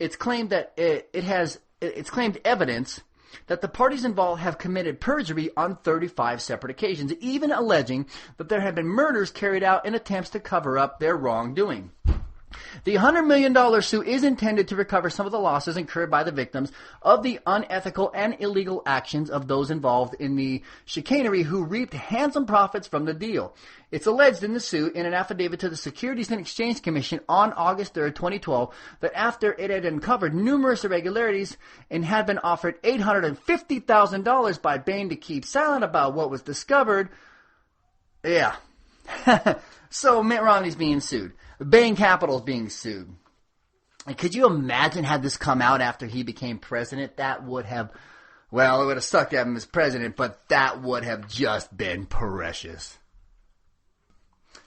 It's claimed that it's claimed evidence that the parties involved have committed perjury on 35 separate occasions, even alleging that there have been murders carried out in attempts to cover up their wrongdoing. The $100 million suit is intended to recover some of the losses incurred by the victims of the unethical and illegal actions of those involved in the chicanery who reaped handsome profits from the deal. It's alleged in the suit in an affidavit to the Securities and Exchange Commission on August 3, 2012, that after it had uncovered numerous irregularities and had been offered $850,000 by Bain to keep silent about what was discovered, so Mitt Romney's being sued. Bain Capital is being sued. And could you imagine had this come out after he became president? That would have, well, it would have sucked to have him as president, but that would have just been precious.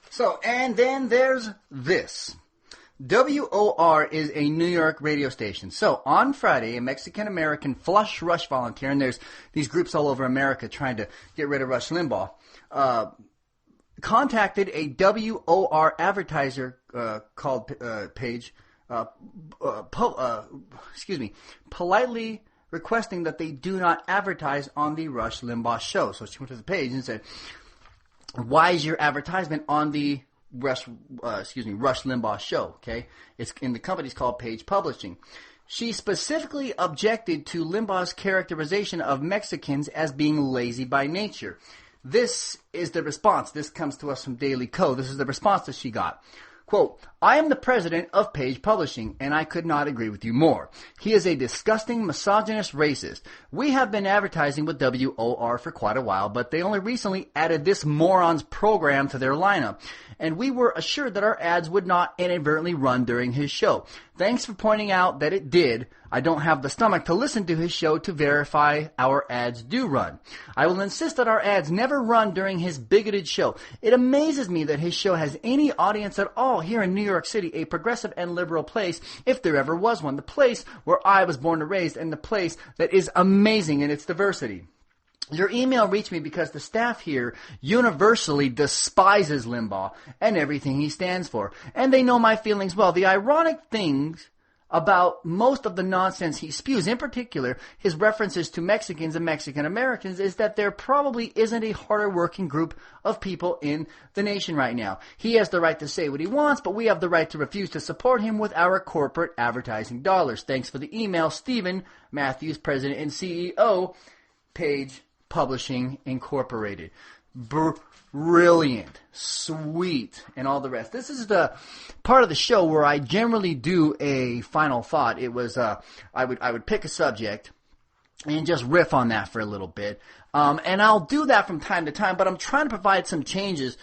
So, and then there's this. WOR is a New York radio station. So, on Friday, a Mexican-American flush Rush volunteer, and there's these groups all over America trying to get rid of Rush Limbaugh, contacted a WOR advertiser called Page, politely requesting that they do not advertise on the Rush Limbaugh show. So she went to the page and said, "Why is your advertisement on the Rush Limbaugh show?" Okay, it's in the company's called Page Publishing. She specifically objected to Limbaugh's characterization of Mexicans as being lazy by nature. This is the response. This comes to us from Daily Code. This is the response that she got. Quote, "I am the president of Page Publishing, and I could not agree with you more. He is a disgusting, misogynist racist. We have been advertising with WOR for quite a while, but they only recently added this moron's program to their lineup, and we were assured that our ads would not inadvertently run during his show. Thanks for pointing out that it did. I don't have the stomach to listen to his show to verify our ads do run. I will insist that our ads never run during his bigoted show. It amazes me that his show has any audience at all here in New York City, a progressive and liberal place, if there ever was one, the place where I was born and raised, and the place that is amazing in its diversity. Your email reached me because the staff here universally despises Limbaugh and everything he stands for, and they know my feelings well. The ironic things about most of the nonsense he spews, in particular his references to Mexicans and Mexican Americans, is that there probably isn't a harder working group of people in the nation right now. He has the right to say what he wants, but we have the right to refuse to support him with our corporate advertising dollars. Thanks for the email, Stephen Matthews, President and CEO, Page Publishing Incorporated." Brilliant, sweet, and all the rest. This is the part of the show where I generally do a final thought. It was I would pick a subject and just riff on that for a little bit, and I'll do that from time to time. But I'm trying to provide some changes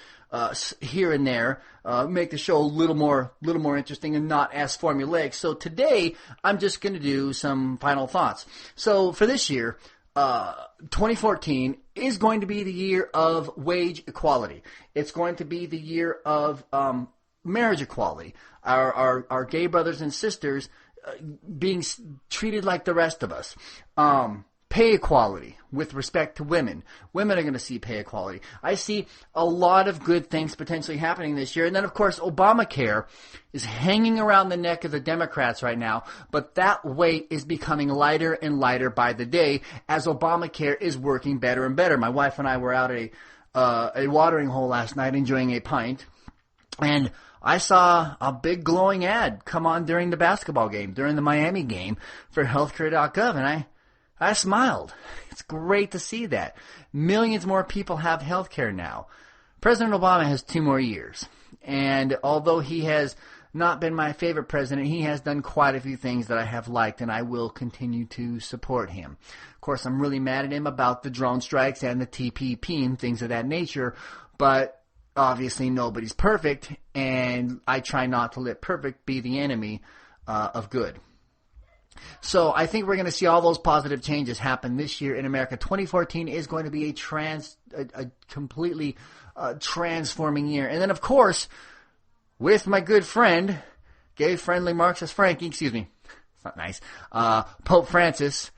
here and there, make the show a little more interesting and not as formulaic. So today I'm just going to do some final thoughts. So for this year, 2014 is going to be the year of wage equality. It's going to be the year of marriage equality. Our gay brothers and sisters being treated like the rest of us. Pay equality with respect to women. Women are going to see pay equality. I see a lot of good things potentially happening this year. And then, of course, Obamacare is hanging around the neck of the Democrats right now, but that weight is becoming lighter and lighter by the day as Obamacare is working better and better. My wife and I were out at a watering hole last night enjoying a pint, and I saw a big glowing ad come on during the basketball game, during the Miami game for healthcare.gov, and I smiled. It's great to see that. Millions more people have health care now. President Obama has 2 more years. And although he has not been my favorite president, he has done quite a few things that I have liked, and I will continue to support him. Of course, I'm really mad at him about the drone strikes and the TPP and things of that nature, but obviously nobody's perfect, and I try not to let perfect be the enemy of good. So I think we're going to see all those positive changes happen this year in America. 2014 is going to be a completely transforming year. And then, of course, with my good friend, gay-friendly Marxist Frankie, it's not nice, Pope Francis,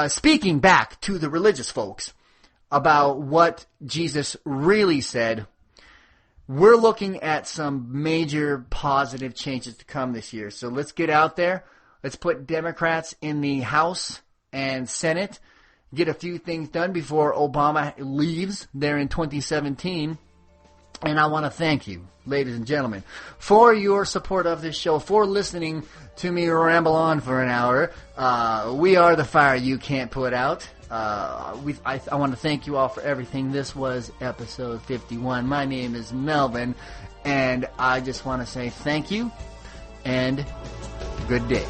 speaking back to the religious folks about what Jesus really said, we're looking at some major positive changes to come this year. So let's get out there. Let's put Democrats in the House and Senate. Get a few things done before Obama leaves there in 2017. And I want to thank you, ladies and gentlemen, for your support of this show, for listening to me ramble on for an hour. We are the fire you can't put out. I want to thank you all for everything. This was episode 51. My name is Melvin, and I just want to say thank you and good day.